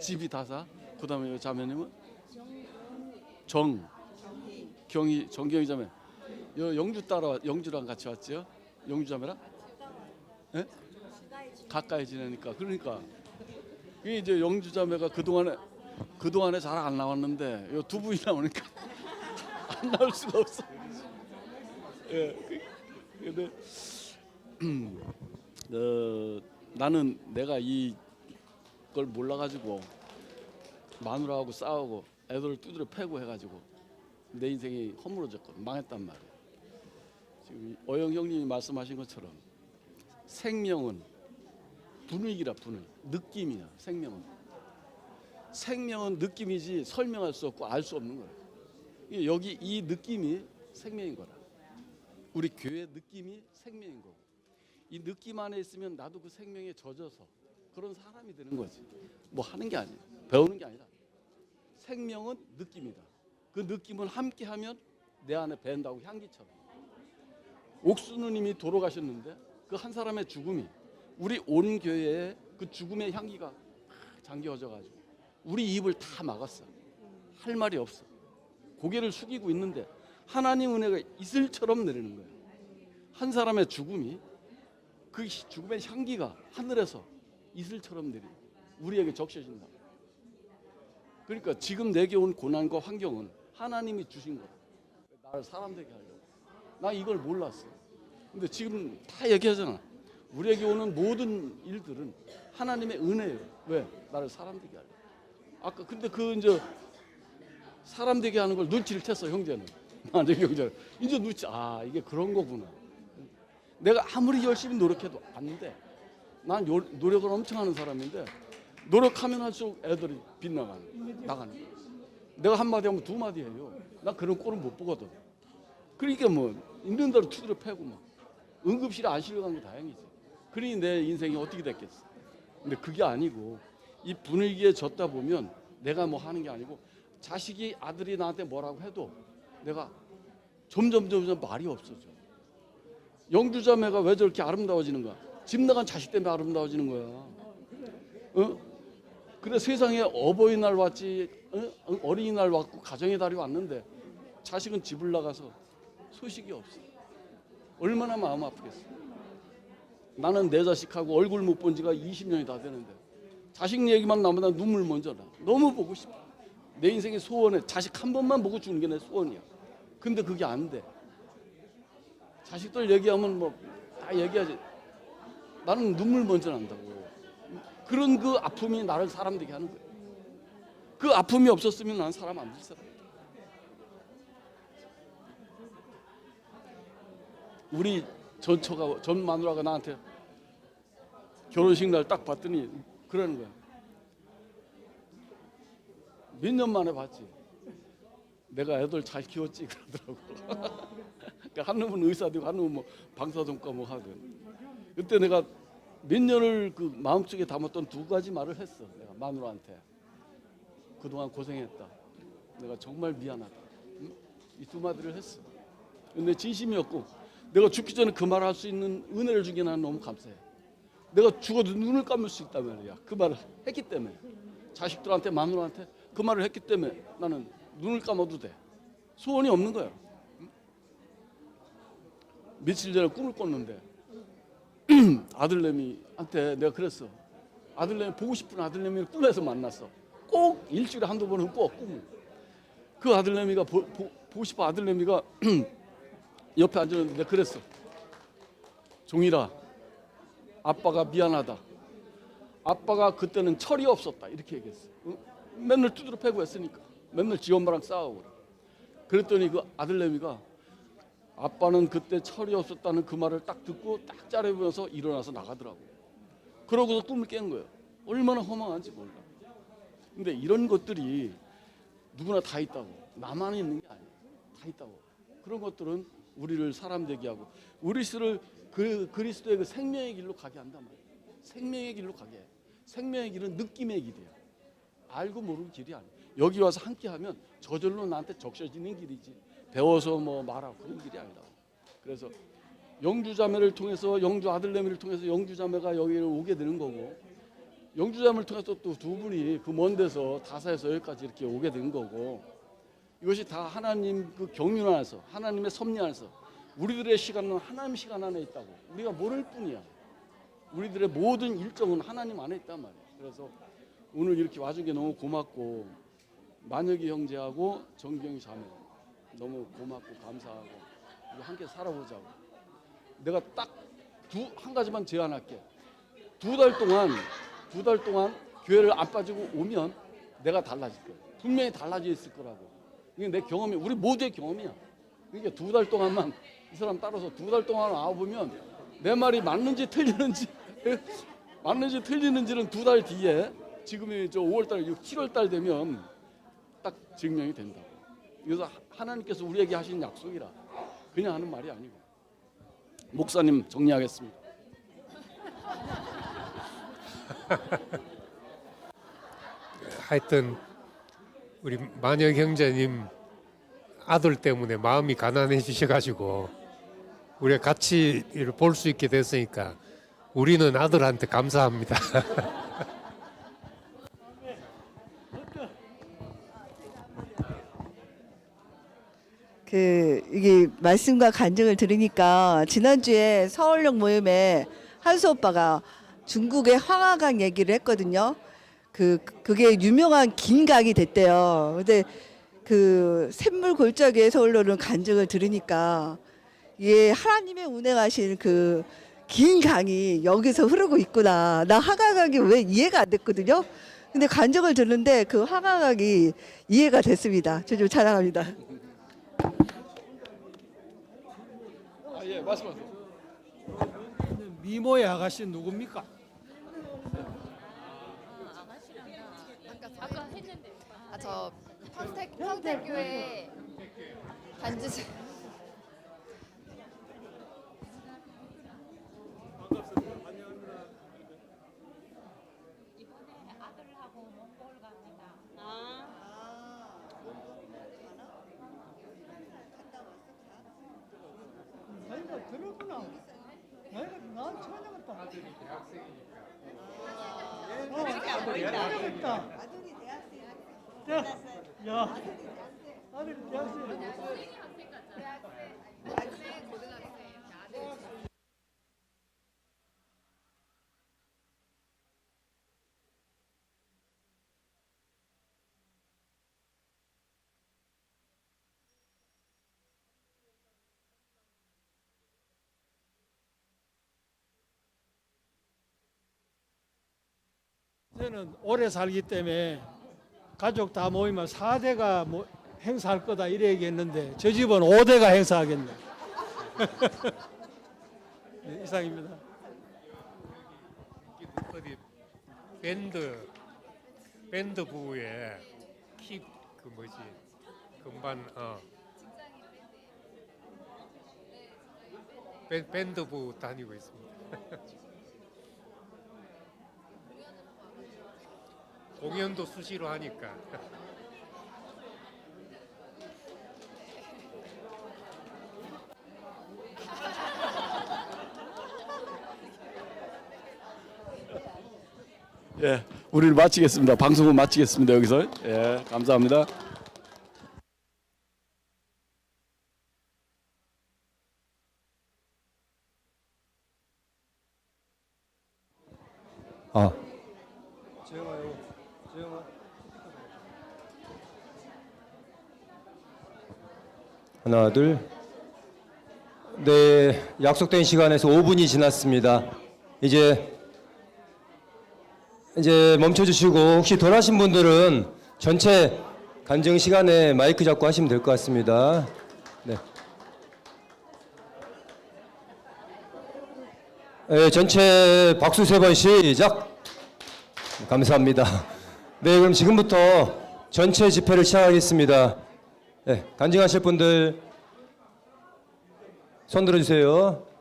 집이 다사. 그다음에 자매님은 정경희 자매. 영주랑 같이 왔죠? 영주 자매랑? 예? 가까이 지내니까. 그러니까 이게 이제 영주 자매가 그동안에 잘 안 나왔는데 요 두 분이 나오니까 안 나올 수가 없어. 예. 근데 나는 내가 이걸 몰라가지고 마누라하고 싸우고 애들을 두드려 패고 해가지고 내 인생이 허물어졌거든. 망했단 말이야. 지금 어영 형님이 말씀하신 것처럼 생명은 분위기라 느낌이야. 생명은 느낌이지 설명할 수 없고 알 수 없는 거야. 여기 이 느낌이 생명인 거라. 우리 교회 느낌이 생명인 거고 이 느낌 안에 있으면 나도 그 생명에 젖어서 그런 사람이 되는 거지. 뭐 하는 게 아니야. 배우는 게 아니라 생명은 느낌이다. 그 느낌을 함께하면 내 안에 밴다고 향기처럼. 옥순우님이 돌아가셨는데 그 한 사람의 죽음이 우리 온 교회에 그 죽음의 향기가 잠겨져가지고 우리 입을 다 막았어. 할 말이 없어. 고개를 숙이고 있는데 하나님 은혜가 이슬처럼 내리는 거예요. 한 사람의 죽음이 그 죽음의 향기가 하늘에서 이슬처럼 내리 우리에게 적셔진다. 그러니까 지금 내게 온 고난과 환경은 하나님이 주신 거야. 나를 사람 되게 하려고. 나 이걸 몰랐어. 근데 지금 다 얘기하잖아. 우리에게 오는 모든 일들은 하나님의 은혜예요. 왜? 나를 사람 되게 하려고. 아까 근데 이제 사람 되게 하는 걸 눈치를 챘어 형제는. 나중에 형제는 이제 이게 그런 거구나. 내가 아무리 열심히 노력해도 안 돼. 난 노력을 엄청 하는 사람인데 노력하면 할수록 애들이 빗나가는 거야. 내가 한마디 하면 두 마디 해요. 나 그런 꼴은 못 보거든. 그러니까 뭐 있는 대로 투드려 패고 막 응급실에 안 실려간 거 다행이지. 그러니 내 인생이 어떻게 됐겠어. 근데 그게 아니고 이 분위기에 젖다 보면 내가 뭐 하는 게 아니고 자식이 아들이 나한테 뭐라고 해도 내가 점점 말이 없어져. 영주자매가 왜 저렇게 아름다워지는 거야? 집 나간 자식 때문에 아름다워지는 거야. 그래 세상에 어버이날 왔지, 어린이날 왔고 가정의 달이 왔는데 자식은 집을 나가서 소식이 없어. 얼마나 마음 아프겠어. 나는 내 자식하고 얼굴 못 본 지가 20년이 다 되는데 자식 얘기만 나면 눈물 먼저 나. 너무 보고 싶어. 내 인생의 소원에 자식 한 번만 보고 주는 게 내 소원이야. 근데 그게 안 돼. 자식들 얘기하면 뭐 다 얘기하지. 나는 눈물 먼저 난다고. 그런 그 아픔이 나를 사람 되게 하는 거야. 그 아픔이 없었으면 난 사람 안 될 사람. 우리 전 마누라가 나한테 결혼식 날 딱 봤더니 그러는 거야. 몇 년 만에 봤지. 내가 애들 잘 키웠지 그러더라고. 그러니까 한 놈은 의사 되고 한 놈은 뭐 방사선과 뭐 하든. 그때 내가 몇 년을 그 마음속에 담았던 두 가지 말을 했어. 내가 마누라한테. 그동안 고생했다. 내가 정말 미안하다. 이 두 마디를 했어. 근데 진심이었고 내가 죽기 전에 그 말을 할 수 있는 은혜를 주게 나는 너무 감사해. 내가 죽어도 눈을 감을 수 있단 말이야. 그 말을 했기 때문에. 자식들한테 마누라한테 그 말을 했기 때문에 나는 눈을 감아도 돼. 소원이 없는 거야. 며칠 전에 꿈을 꿨는데 아들내미한테 내가 그랬어. 아들내미 보고 싶은 아들내미를 꿈에서 만났어. 꼭 일주일에 한두 번은 꼭 꿈을. 그 아들내미가 보고 싶은 아들내미가 옆에 앉았는데 내가 그랬어. 종일아, 아빠가 미안하다. 아빠가 그때는 철이 없었다. 이렇게 얘기했어. 맨날 두드려 패고 했으니까. 맨날 지 엄마랑 싸우고 그래. 그랬더니 그 아들내미가 아빠는 그때 철이 없었다는 그 말을 딱 듣고 딱 짜려보면서 일어나서 나가더라고. 그러고서 꿈을 깬 거예요. 얼마나 허망한지 몰라. 근데 이런 것들이 누구나 다 있다고. 나만 있는 게 아니야. 다 있다고. 그런 것들은 우리를 사람 되게 하고 우리를 그 그리스도의 그 생명의 길로 가게 한단 말이야. 생명의 길로 가게 해. 생명의 길은 느낌의 길이야. 알고 모르는 길이 아니야. 여기 와서 함께하면 저절로 나한테 적셔지는 길이지. 배워서 뭐 말하고 그런 길이 아니다. 그래서 영주자매를 통해서 영주 아들내미를 통해서 영주자매가 여기를 오게 되는 거고 영주자매를 통해서 또 두 분이 그 먼 데서 다사에서 여기까지 이렇게 오게 된 거고 이것이 다 하나님 그 경륜 안에서 하나님의 섭리 안에서 우리들의 시간은 하나님 시간 안에 있다고 우리가 모를 뿐이야. 우리들의 모든 일정은 하나님 안에 있단 말이야. 그래서 오늘 이렇게 와준 게 너무 고맙고 만혁이 형제하고 정경이 자매 너무 고맙고 감사하고 우리 함께 살아보자고. 내가 딱 한 가지만 제안할게. 두 달 동안 교회를 안 빠지고 오면 내가 달라질 거야. 분명히 달라져 있을 거라고. 이게 내 경험이 우리 모두의 경험이야. 그러니까 두 달 동안만 이 사람 따라서 두 달 동안 와보면 내 말이 맞는지 틀리는지는 두 달 뒤에 지금이 저 5월달 7월달 되면 딱 증명이 된다고. 그래서 하나님께서 우리에게 하신 약속이라 그냥 하는 말이 아니고. 목사님 정리하겠습니다. 하여튼 우리 만혁 형제님 아들 때문에 마음이 가난해지셔가지고 우리가 같이 볼 수 있게 됐으니까 우리는 아들한테 감사합니다. 이게 말씀과 간증을 들으니까 지난주에 서울역 모임에 한수 오빠가 중국의 황하강 얘기를 했거든요. 그게 유명한 긴 강이 됐대요. 근데 그 샘물 골짜기에 서울로는 간증을 들으니까 예 하나님의 운행하신 그 긴 강이 여기서 흐르고 있구나. 나 황하강이 왜 이해가 안 됐거든요. 근데 간증을 듣는데 그 황하강이 이해가 됐습니다. 주님 찬양합니다. 예, 말씀하세요. 미모의 아가씨 누굽니까? 아까 했는데. 저 평택교회 단지사. 들었구나. 난 처음 알았다. 아들이 대학생이니까. 아들이 대학생이니까. 야, 아들이 대학생. 저는 오래 살기 때문에 가족 다 모이면 4대가 행사할 거다 이래 얘기했는데 저 집은 5대가 행사하겠네. 네, 이상입니다. 어디 밴드 부에 그 뭐지 금반 밴드 부 다니고 있습니다. 공연도 수시로 하니까. 예, 우리를 마치겠습니다. 방송은 마치겠습니다. 여기서 예, 감사합니다. 하나 둘. 네, 약속된 시간에서 5분이 지났습니다. 이제 멈춰주시고 혹시 덜 하신 분들은 전체 간증 시간에 마이크 잡고 하시면 될 것 같습니다. 네. 네, 전체 박수 3번 시작. 감사합니다. 네, 그럼 지금부터 전체 집회를 시작하겠습니다. 네, 간증하실 분들 손 들어주세요.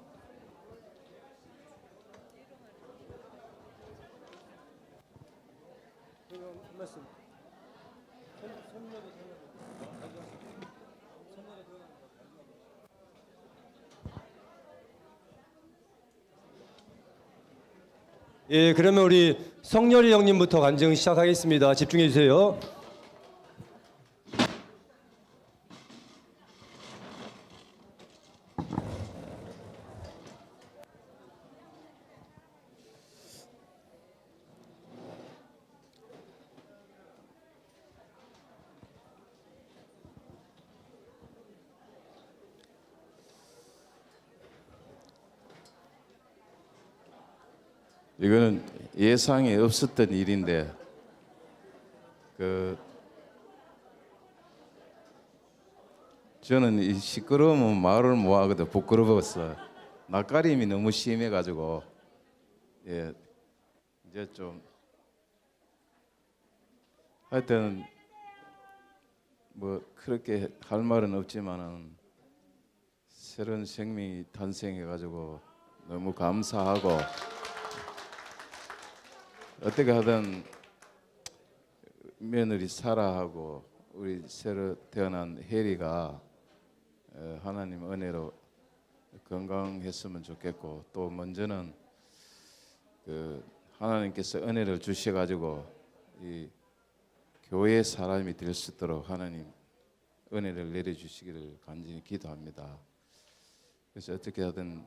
예, 그러면 우리 성렬이 형님부터 간증 시작하겠습니다. 집중해 주세요. 이거는 예상에 없었던 일인데 저는 이 시끄러우면 말을 못 하거든. 부끄러워서 낯가림이 너무 심해 가지고 예 이제 좀 하여튼 뭐 그렇게 할 말은 없지만은 새로운 생명이 탄생해 가지고 너무 감사하고 어떻게 하든 며느리 사라하고 우리 새로 태어난 혜리가 하나님 은혜로 건강했으면 좋겠고 또 먼저는 하나님께서 은혜를 주셔가지고 이 교회 사람이 될 수 있도록 하나님 은혜를 내려주시기를 간절히 기도합니다. 그래서 어떻게 하든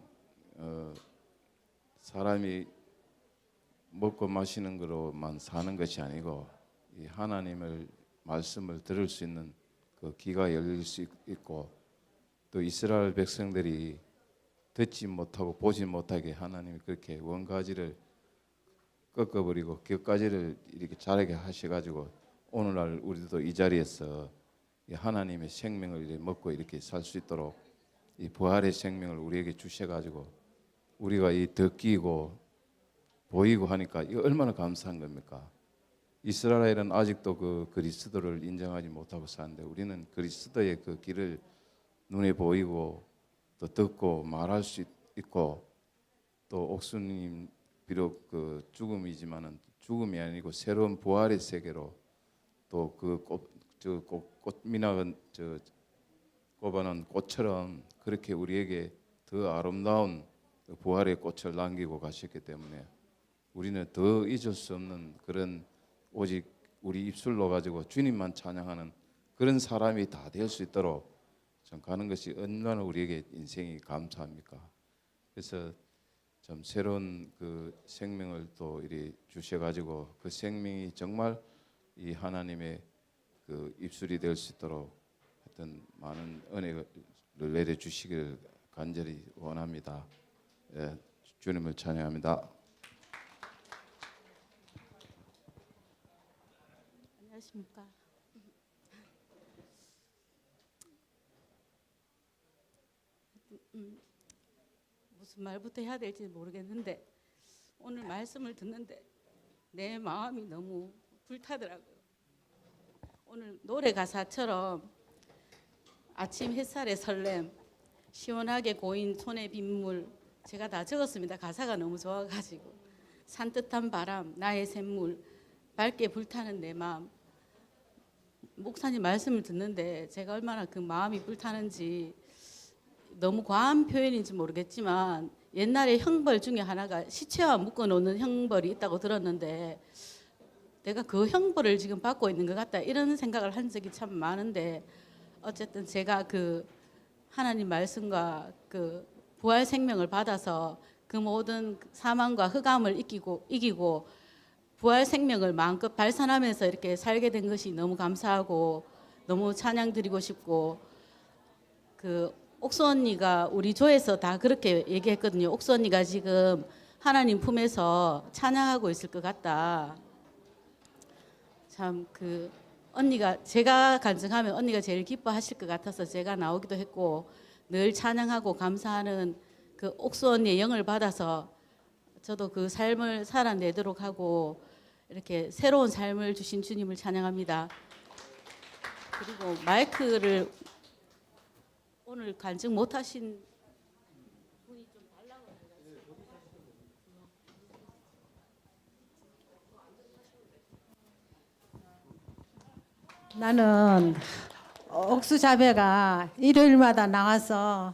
사람이 먹고 마시는 거로만 사는 것이 아니고 이 하나님을 말씀을 들을 수 있는 그 귀가 열릴 수 있고 또 이스라엘 백성들이 듣지 못하고 보지 못하게 하나님이 그렇게 원가지를 꺾어버리고 격가지를 이렇게 자라게 하셔가지고 오늘날 우리도 이 자리에서 이 하나님의 생명을 이렇게 먹고 이렇게 살 수 있도록 이 부활의 생명을 우리에게 주셔가지고 우리가 이 듣기고 보이고 하니까 이거 얼마나 감사한 겁니까? 이스라엘은 아직도 그 그리스도를 인정하지 못하고 사는데 우리는 그리스도의 그 길을 눈에 보이고 또 듣고 말할 수 있고 또 옥수님 비록 그 죽음이지만은 죽음이 아니고 새로운 부활의 세계로 또 그 꽃미나은 꼽아놓은 꽃처럼 그렇게 우리에게 더 아름다운 그 부활의 꽃을 남기고 가셨기 때문에 우리는 더 잊을 수 없는 그런 오직 우리 입술로 가지고 주님만 찬양하는 그런 사람이 다 될 수 있도록 참 가는 것이 얼마나 우리에게 인생이 감사합니까? 그래서 참 새로운 그 생명을 또 이리 주셔가지고 그 생명이 정말 이 하나님의 그 입술이 될 수 있도록 하여튼 많은 은혜를 내려 주시기를 간절히 원합니다. 예, 주님을 찬양합니다. 안녕하십니까. 무슨 말부터 해야 될지 모르겠는데 오늘 말씀을 듣는데 내 마음이 너무 불타더라고요. 오늘 노래 가사처럼 아침 햇살의 설렘, 시원하게 고인 손에 빗물, 제가 다 적었습니다. 가사가 너무 좋아가지고 산뜻한 바람, 나의 샘물, 밝게 불타는 내 마음. 목사님 말씀을 듣는데 제가 얼마나 그 마음이 불타는지 너무 과한 표현인지 모르겠지만 옛날에 형벌 중에 하나가 시체와 묶어놓는 형벌이 있다고 들었는데 내가 그 형벌을 지금 받고 있는 것 같다 이런 생각을 한 적이 참 많은데 어쨌든 제가 그 하나님 말씀과 그 부활 생명을 받아서 그 모든 사망과 흑암을 이기고 부활 생명을 마음껏 발산하면서 이렇게 살게 된 것이 너무 감사하고 너무 찬양 드리고 싶고 그 옥수 언니가 우리 조에서 다 그렇게 얘기했거든요. 옥수 언니가 지금 하나님 품에서 찬양하고 있을 것 같다. 참 그 언니가 제가 간증하면 언니가 제일 기뻐하실 것 같아서 제가 나오기도 했고 늘 찬양하고 감사하는 그 옥수 언니의 영을 받아서 저도 그 삶을 살아내도록 하고 이렇게 새로운 삶을 주신 주님을 찬양합니다. 그리고 마이크를 오늘 간증 못하신 분이 좀 달라고 나는 옥수 자매가 일요일마다 나와서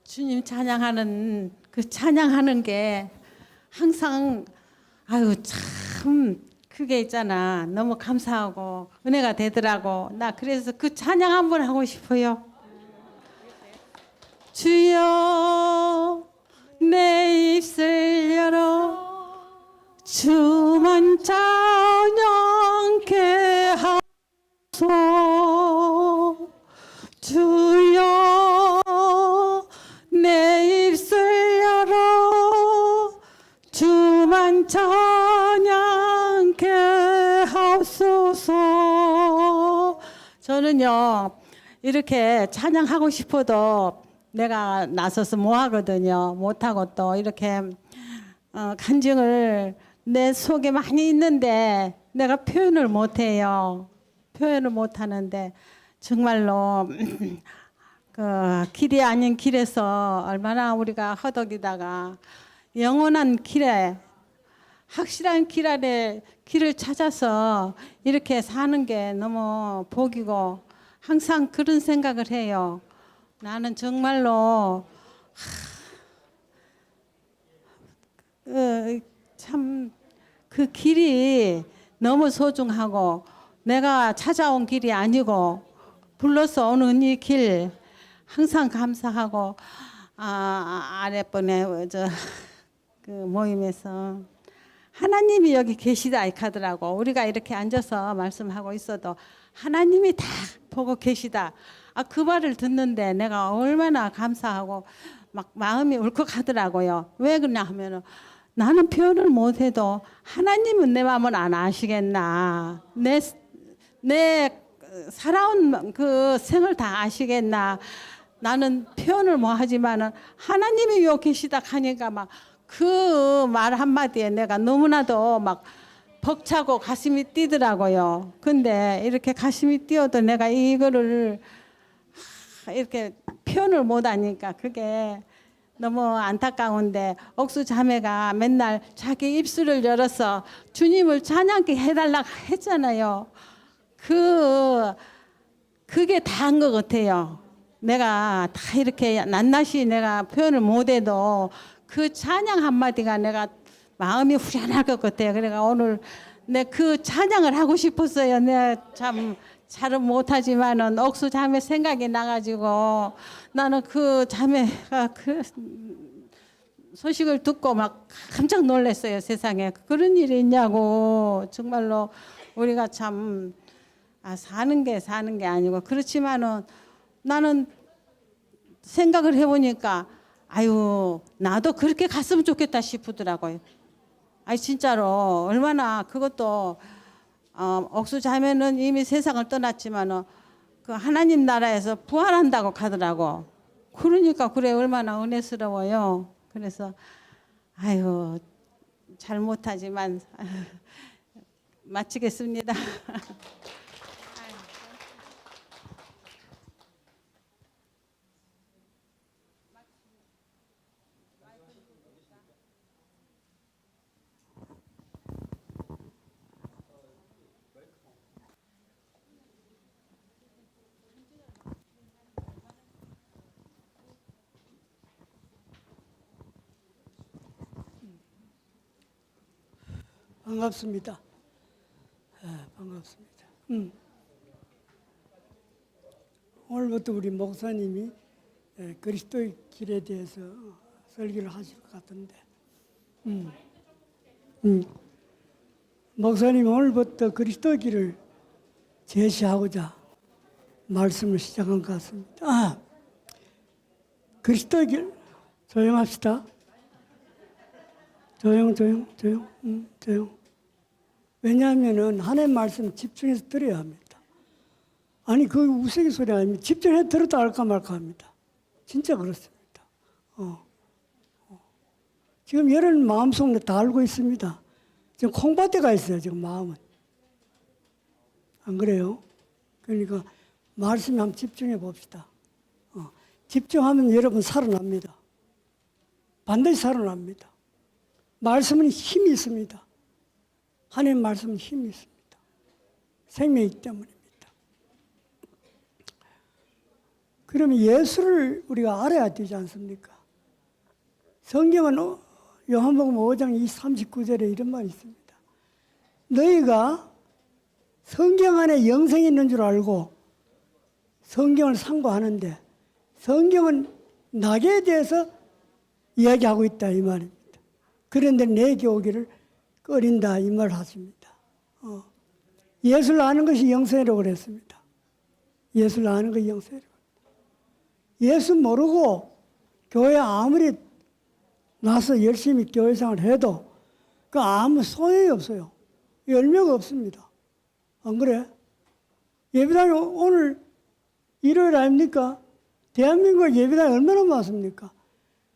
주님 찬양하는 그 찬양하는 게 항상 아유 참 그게 있잖아. 너무 감사하고 은혜가 되더라고. 나 그래서 그 찬양 한번 하고 싶어요. 주여 내 입술 열어 주만 찬양케 하소서. 주여 내 입술 열어 주만 찬양케 하소서. 저는요 이렇게 찬양하고 싶어도 내가 나서서 뭐 하거든요. 못하고 또 이렇게 간증을 내 속에 많이 있는데 내가 표현을 못해요. 표현을 못하는데 정말로 그 길이 아닌 길에서 얼마나 우리가 허덕이다가 영원한 길에 확실한 길 안에 길을 찾아서 이렇게 사는 게 너무 복이고 항상 그런 생각을 해요. 나는 정말로 참 그 길이 너무 소중하고 내가 찾아온 길이 아니고 불러서 오는 이 길 항상 감사하고 아랫번에 그 모임에서 하나님이 여기 계시다 이카더라고. 우리가 이렇게 앉아서 말씀하고 있어도 하나님이 다 보고 계시다. 그 말을 듣는데 내가 얼마나 감사하고 막 마음이 울컥하더라고요. 왜 그러냐 하면은 나는 표현을 못해도 하나님은 내 마음을 안 아시겠나. 내 살아온 그 생을 다 아시겠나. 나는 표현을 못 하지만은 하나님이 여기 계시다 하니까 막 그 말 한마디에 내가 너무나도 막 벅차고 가슴이 뛰더라고요. 근데 이렇게 가슴이 뛰어도 내가 이거를 이렇게 표현을 못 하니까 그게 너무 안타까운데 옥수 자매가 맨날 자기 입술을 열어서 주님을 찬양케 해달라고 했잖아요. 그게 다 한 것 같아요. 내가 다 이렇게 낱낱이 내가 표현을 못해도 그 찬양 한마디가 내가 마음이 후련할 것 같아요. 그러니까 오늘 내 그 찬양을 하고 싶었어요. 내가 참 잘은 못하지만은 옥수 자매 생각이 나가지고 나는 그 자매가 그 소식을 듣고 막 깜짝 놀랐어요. 세상에 그런 일이 있냐고. 정말로 우리가 참 사는 게 아니고 그렇지만은 나는 생각을 해보니까 아유 나도 그렇게 갔으면 좋겠다 싶더라고요. 아니 진짜로 얼마나 그것도 옥수 자매는 이미 세상을 떠났지만은 그 하나님 나라에서 부활한다고 하더라고. 그러니까 그래 얼마나 은혜스러워요. 그래서 아유 잘 못하지만 마치겠습니다. 반갑습니다. 반갑습니다. 오늘부터 우리 목사님이 그리스도의 길에 대해서 설교를 하실 것 같은데, 목사님 오늘부터 그리스도의 길을 제시하고자 말씀을 시작한 것 같습니다. 그리스도의 길, 조용합시다. 조용. 왜냐하면은 하나님 말씀 집중해서 들어야 합니다. 아니 그 우스갯소리 아닙니다. 집중해서 들었다 할까 말까 합니다. 진짜 그렇습니다. 지금 여러분 마음속에 다 알고 있습니다. 지금 콩밭에 가 있어요. 지금 마음은. 안 그래요? 그러니까 말씀에 한번 집중해 봅시다. 집중하면 여러분 살아납니다. 반드시 살아납니다. 말씀은 힘이 있습니다. 하나님 말씀은 힘이 있습니다. 생명이기 때문입니다. 그러면 예수를 우리가 알아야 되지 않습니까? 성경은 요한복음 5장 39절에 이런 말이 있습니다. 너희가 성경 안에 영생이 있는 줄 알고 성경을 상고하는데 성경은 나에 대해서 이야기하고 있다 이 말입니다. 그런데 내게 오기를 꺼린다 이 말을 하십니다. 예수를 아는 것이 영생이라고 그랬습니다. 예수를 아는 것이 영생이라고. 예수 모르고 교회 아무리 나서 열심히 교회생활을 해도 그 아무 소용이 없어요. 열매가 없습니다. 안 그래? 예배당이 오늘 일요일 아닙니까? 대한민국 예배당이 얼마나 많습니까?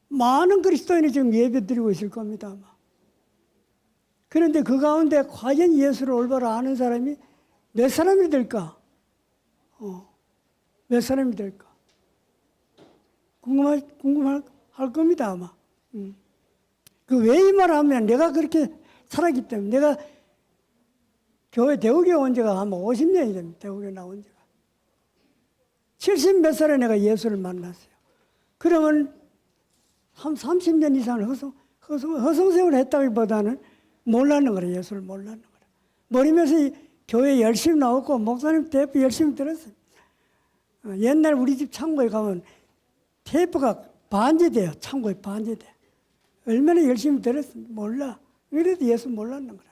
많은 그리스도인이 지금 예배 드리고 있을 겁니다. 아마. 그런데 그 가운데 과연 예수를 올바로 아는 사람이 몇 사람이 될까? 몇 사람이 될까? 궁금할 겁니다, 아마. 그 왜 이 말을 하면 내가 그렇게 살았기 때문에 내가 교회 대구에 온 지가 아마 50년이 됩니다. 대구에 나온 지가. 70 몇 살에 내가 예수를 만났어요. 그러면 한 30년 이상을 허송세월을 했다기보다는 몰랐는 거예요. 예수를 몰랐는 거예요. 모르면서 교회 열심히 나왔고 목사님 테이프 열심히 들었어요. 옛날 우리 집 창고에 가면 테이프가 반지돼요. 창고에 반지돼. 얼마나 열심히 들었습니까? 몰라. 그래도 예수 몰랐는 거라.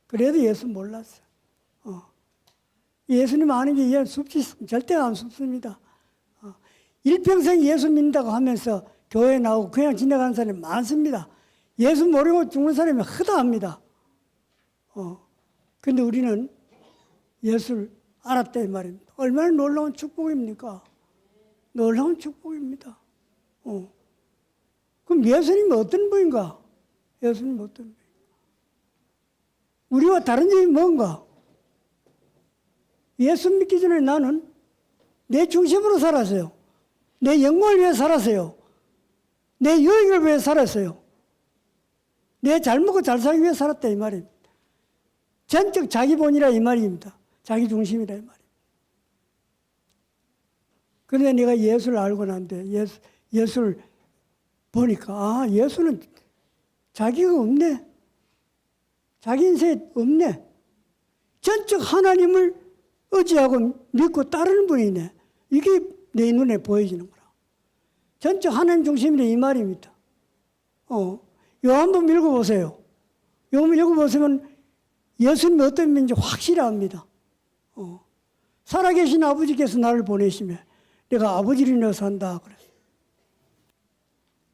그래도 예수 몰랐어. 예수님 아는 게 절대 안 sup습니다. 일평생 예수 믿는다고 하면서 교회 나오고 그냥 지나가는 사람이 많습니다. 예수 모르고 죽는 사람이 허다합니다. 근데 우리는 예수를 알았다 이 말입니다. 얼마나 놀라운 축복입니까? 놀라운 축복입니다. 그럼 예수님은 어떤 분인가? 예수님은 어떤 분인가? 우리와 다른 점이 뭔가? 예수 믿기 전에 나는 내 중심으로 살았어요. 내 영광을 위해 살았어요. 내 유익을 위해 살았어요. 내 잘 먹고 잘 살기 위해 살았다 이 말입니다. 전적 자기본이라 이 말입니다. 자기 중심이라 이 말입니다. 그런데 내가 예수를 알고 난 뒤에 예수를 보니까 예수는 자기가 없네. 자기 인생에 없네. 전적 하나님을 의지하고 믿고 따르는 분이네. 이게 내 눈에 보여지는 거라. 전적 하나님 중심이라 이 말입니다. 요한복음 읽어보세요. 요한복음 읽어보시면 예수님이 어떤 분인지 확실히 압니다. 살아계신 아버지께서 나를 보내시며 내가 아버지를 인해 산다 그랬어요.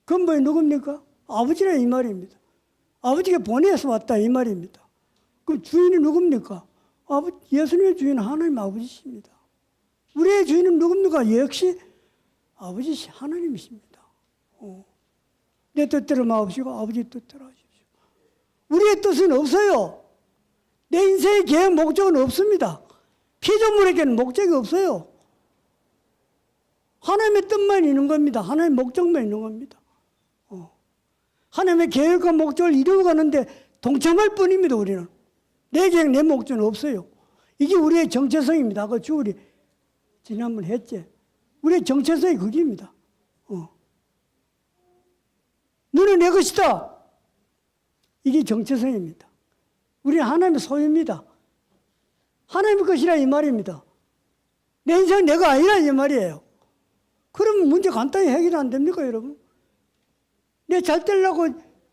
근본이 누굽니까? 아버지라 이 말입니다. 아버지가 보내서 왔다 이 말입니다. 그럼 주인이 누굽니까? 예수님의 주인은 하나님 아버지십니다. 우리의 주인은 누굽니까? 역시 아버지 하나님이십니다. 내 뜻대로 마옵시고 아버지 뜻대로 하십시오. 우리의 뜻은 없어요. 내 인생의 계획 목적은 없습니다. 피조물에게는 목적이 없어요. 하나님의 뜻만 있는 겁니다. 하나님의 목적만 있는 겁니다. 하나님의 계획과 목적을 이루어가는데 동참할 뿐입니다. 우리는. 내 계획, 내 목적은 없어요. 이게 우리의 정체성입니다. 아까 주울이 지난번 했지. 우리의 정체성이 그게입니다. 너는 내 것이다. 이게 정체성입니다. 우리는 하나님의 소유입니다. 하나님의 것이라 이 말입니다. 내 인생은 내가 아니라 이 말이에요. 그러면 문제 간단히 해결 안 됩니까, 여러분? 내 잘 되려고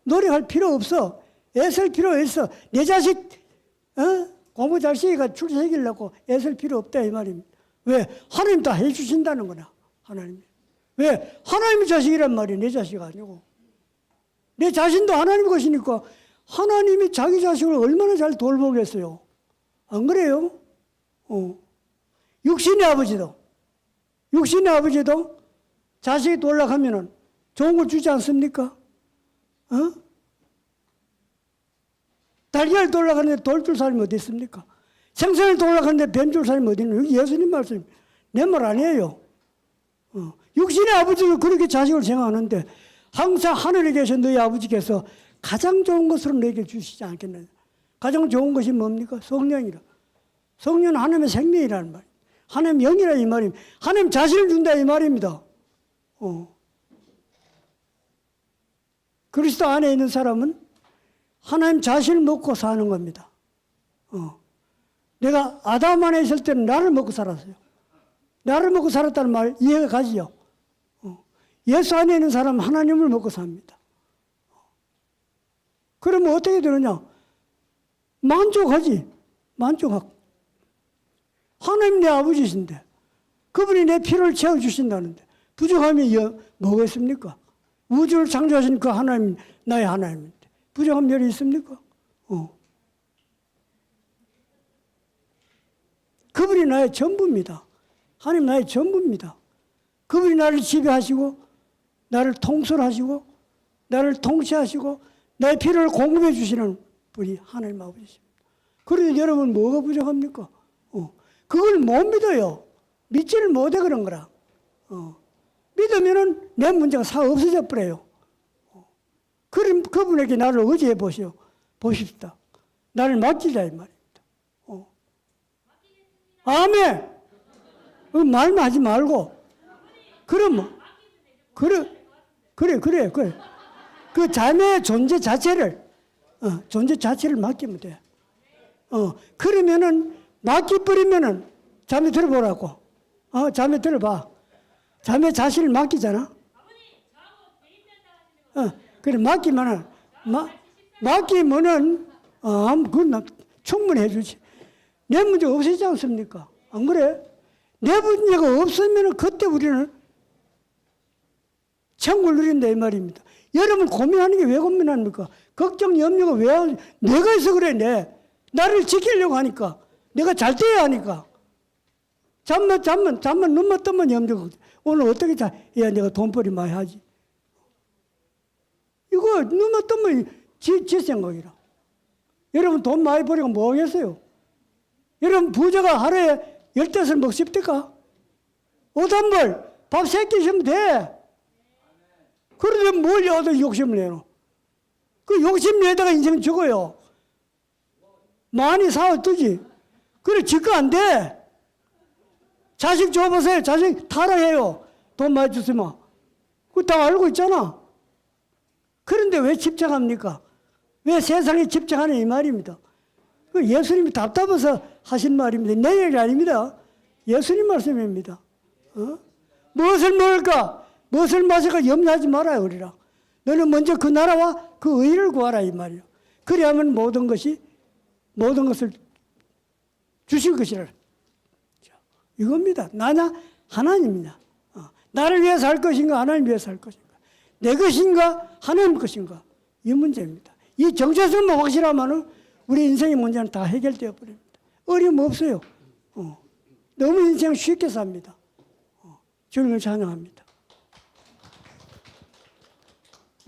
노력할 필요 없어. 애쓸 필요 없어. 내 자식, 공부 잘 시키가 출세시키려고 애쓸 필요 없다 이 말입니다. 왜? 하나님 다 해주신다는 거나, 하나님이. 왜? 하나님의 자식이란 말이에요. 내 자식 아니고. 내 자신도 하나님 것이니까 하나님이 자기 자식을 얼마나 잘 돌보겠어요. 안 그래요? 육신의 아버지도 자식이 돌아가면은 좋은 걸 주지 않습니까? 달걀 돌아가는데 돌줄 사람이 어디 있습니까? 생선을 돌아가는데 뱀 줄 사람이 어디 있는? 여기 예수님 말씀, 내 말 아니에요. 육신의 아버지도 그렇게 자식을 생각하는데 항상 하늘에 계신 너희 아버지께서 가장 좋은 것으로 너에게 주시지 않겠느냐. 가장 좋은 것이 뭡니까? 성령이라. 성령은 하나님의 생명이라는 말이에요. 하나님 영이라 이 말입니다. 하나님 자신을 준다 이 말입니다. 그리스도 안에 있는 사람은 하나님 자신을 먹고 사는 겁니다. 내가 아담 안에 있을 때는 나를 먹고 살았어요. 나를 먹고 살았다는 말 이해가 가지요. 예수 안에 있는 사람은 하나님을 먹고 삽니다. 그러면 어떻게 되느냐? 만족하지. 만족하고. 하나님 내 아버지신데 그분이 내 필요를 채워주신다는데 부족함이 뭐겠습니까? 우주를 창조하신 그 하나님, 나의 하나님인데 부족한 면이 있습니까? 그분이 나의 전부입니다. 하나님 나의 전부입니다. 그분이 나를 지배하시고 나를 통솔하시고 나를 통치하시고 나의 필요를 공급해 주시는 분이 하나님 아버지십니다. 그런데 여러분 뭐가 부족합니까? 그걸 못 믿어요. 믿지를 못해 그런 거라. 믿으면은 내 문제가 다 없어져 버려요. 그럼 그분에게 나를 의지해 보십시다. 나를 맡기자 이 말입니다. 아멘. 말만 하지 말고. 그러면 그래. 그 자매의 존재 자체를 맡기면 돼. 그러면은 맡기버리면은 자매 들어보라고. 자매 들어봐. 자매 자신을 맡기잖아. 그래 맡기면은 그건 충분히 해주지. 내 문제가 없어지지 않습니까? 안 그래? 내 문제가 없으면은 그때 우리는 천국을 누린다 이 말입니다. 여러분 고민하는 게 왜 고민합니까? 걱정 염려가 왜 하냐? 내가 있어 그래. 나를 지키려고 하니까. 내가 잘 돼야 하니까. 잠만 눈만 뜨면 염려가. 오늘 어떻게 야 내가 돈벌이 많이 하지. 이거 눈만 뜨면 지 생각이라. 여러분 돈 많이 벌이고 뭐 하겠어요? 여러분 부자가 하루에 15을 먹습니까? 5단벌 밥 3끼 주면 돼. 그런데 뭘 여도 욕심을 내노? 그 욕심 내다가 인생 죽어요. 많이 사와두지. 그래 지가 안 돼. 자식 줘보세요. 자식 타락해요. 돈 많이 주시면. 그거 다 알고 있잖아. 그런데 왜 집착합니까? 왜 세상에 집착하는 이 말입니다. 그 예수님이 답답해서 하신 말입니다. 내 얘기 아닙니다. 예수님 말씀입니다. 무엇을 먹을까? 무엇을 마실까? 염려하지 말아요. 그리라. 너는 먼저 그 나라와 그 의를 구하라 이 말이요. 그래야만 모든 것을 주실 것이라. 이겁니다. 나냐? 하나님이냐? 나를 위해서 할 것인가? 하나님 위해서 할 것인가? 내 것인가? 하나님 것인가? 이 문제입니다. 이 정체성만 확실하면 우리 인생의 문제는 다 해결되어 버립니다. 어려움 없어요. 너무 인생 쉽게 삽니다. 주님을 찬양합니다.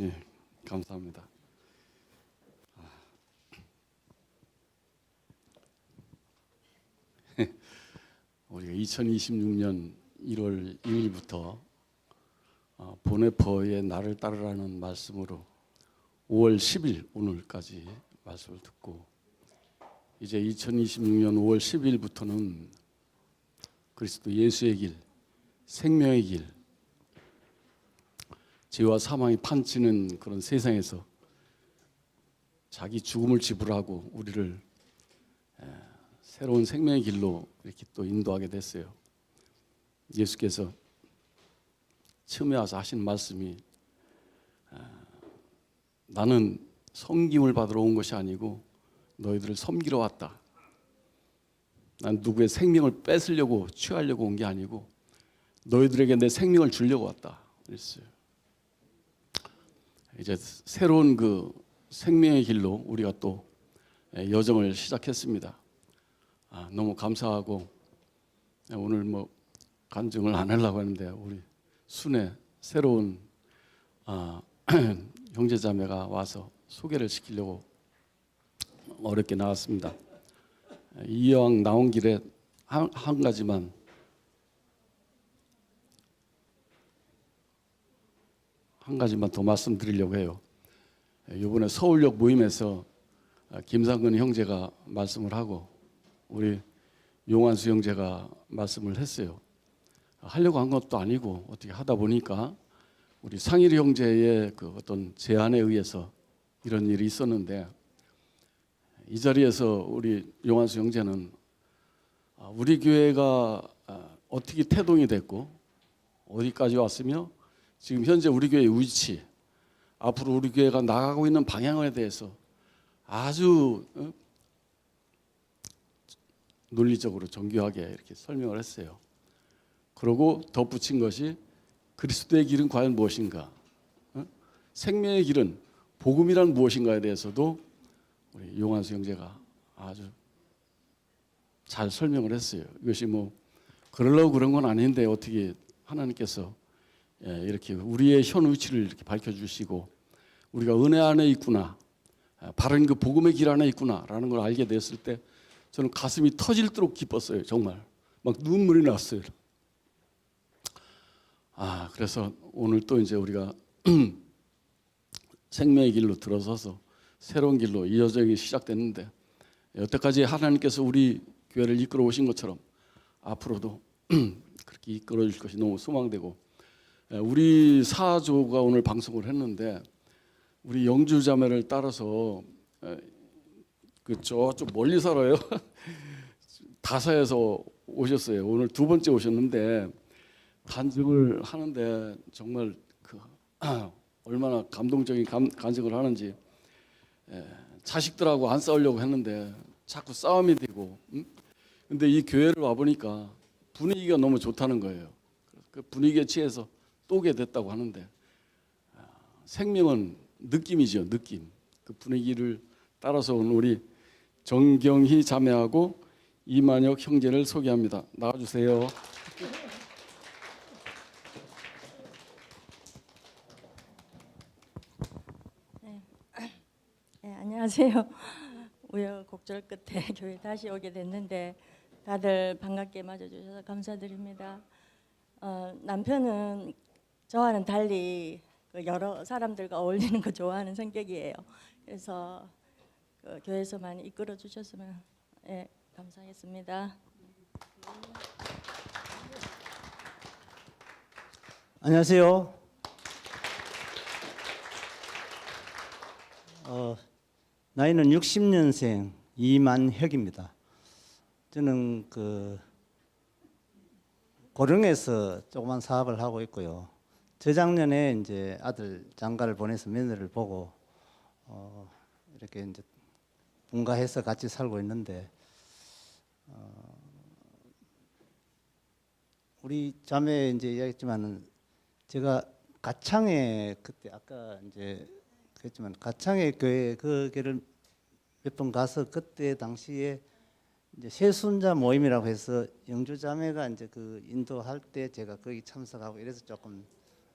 예, 감사합니다. 우리가 2026년 1월 2일부터 보네퍼의 나를 따르라는 말씀으로 5월 10일 오늘까지 말씀을 듣고 이제 2026년 5월 10일부터는 그리스도 예수의 길, 생명의 길, 죄와 사망이 판치는 그런 세상에서 자기 죽음을 지불하고 우리를 새로운 생명의 길로 이렇게 또 인도하게 됐어요. 예수께서 처음에 와서 하신 말씀이 나는 섬김을 받으러 온 것이 아니고 너희들을 섬기러 왔다. 난 누구의 생명을 뺏으려고 취하려고 온 게 아니고 너희들에게 내 생명을 주려고 왔다. 그랬어요. 이제 새로운 그 생명의 길로 우리가 또 여정을 시작했습니다. 너무 감사하고 오늘 뭐 간증을 안 하려고 하는데 우리 순회 새로운 형제자매가 와서 소개를 시키려고 어렵게 나왔습니다. 이왕 나온 길에 한 가지만 더 말씀드리려고 해요. 이번에 서울역 모임에서 김상근 형제가 말씀을 하고 우리 용환수 형제가 말씀을 했어요. 하려고 한 것도 아니고 어떻게 하다 보니까 우리 상일 형제의 그 어떤 제안에 의해서 이런 일이 있었는데, 이 자리에서 우리 용환수 형제는 우리 교회가 어떻게 태동이 됐고 어디까지 왔으며 지금 현재 우리 교회의 위치, 앞으로 우리 교회가 나가고 있는 방향에 대해서 아주 논리적으로 정교하게 이렇게 설명을 했어요. 그러고 덧붙인 것이 그리스도의 길은 과연 무엇인가, 생명의 길은 복음이란 무엇인가에 대해서도 우리 용환수 형제가 아주 잘 설명을 했어요. 이것이 뭐 그러려고 그런 건 아닌데 어떻게 하나님께서 이렇게 우리의 현 위치를 이렇게 밝혀주시고 우리가 은혜 안에 있구나, 바른 그 복음의 길 안에 있구나라는 걸 알게 됐을 때 저는 가슴이 터질도록 기뻤어요. 정말 막 눈물이 났어요. 그래서 오늘 또 이제 우리가 생명의 길로 들어서서 새로운 길로 이 여정이 시작됐는데, 여태까지 하나님께서 우리 교회를 이끌어 오신 것처럼 앞으로도 그렇게 이끌어 줄 것이 너무 소망되고, 우리 사조가 오늘 방송을 했는데 우리 영주 자매를 따라서 그 저쪽 멀리 살아요. 다사에서 오셨어요. 오늘 두 번째 오셨는데 간증을 하는데 정말 그 얼마나 감동적인 간증을 하는지, 자식들하고 안 싸우려고 했는데 자꾸 싸움이 되고, 근데 이 교회를 와 보니까 분위기가 너무 좋다는 거예요. 그 분위기에 취해서 또 오게 됐다고 하는데, 생명은 느낌이죠, 느낌. 그 분위기를 따라서 온 우리 정경희 자매하고 이만혁 형제를 소개합니다. 나와주세요. 네, 안녕하세요. 우여곡절 끝에 교회 다시 오게 됐는데 다들 반갑게 맞아주셔서 감사드립니다. 남편은 저와는 달리 여러 사람들과 어울리는 거 좋아하는 성격이에요. 그래서 교회에서 많이 이끌어 주셨으면 감사하겠습니다. 안녕하세요. 나이는 60년생 이만혁입니다. 저는 그 고령에서 조그만 사업을 하고 있고요. 저작년에 이제 아들 장가를 보내서 며느리를 보고 이렇게 이제 분가해서 같이 살고 있는데, 우리 자매 이제 이야기했지만은 제가 가창에 그때 아까 이제 그랬지만 가창의 교회 그 교회를 몇 번 가서 그때 당시에 이제 세순자 모임이라고 해서 영주 자매가 이제 그 인도할 때 제가 거기 참석하고 이래서 조금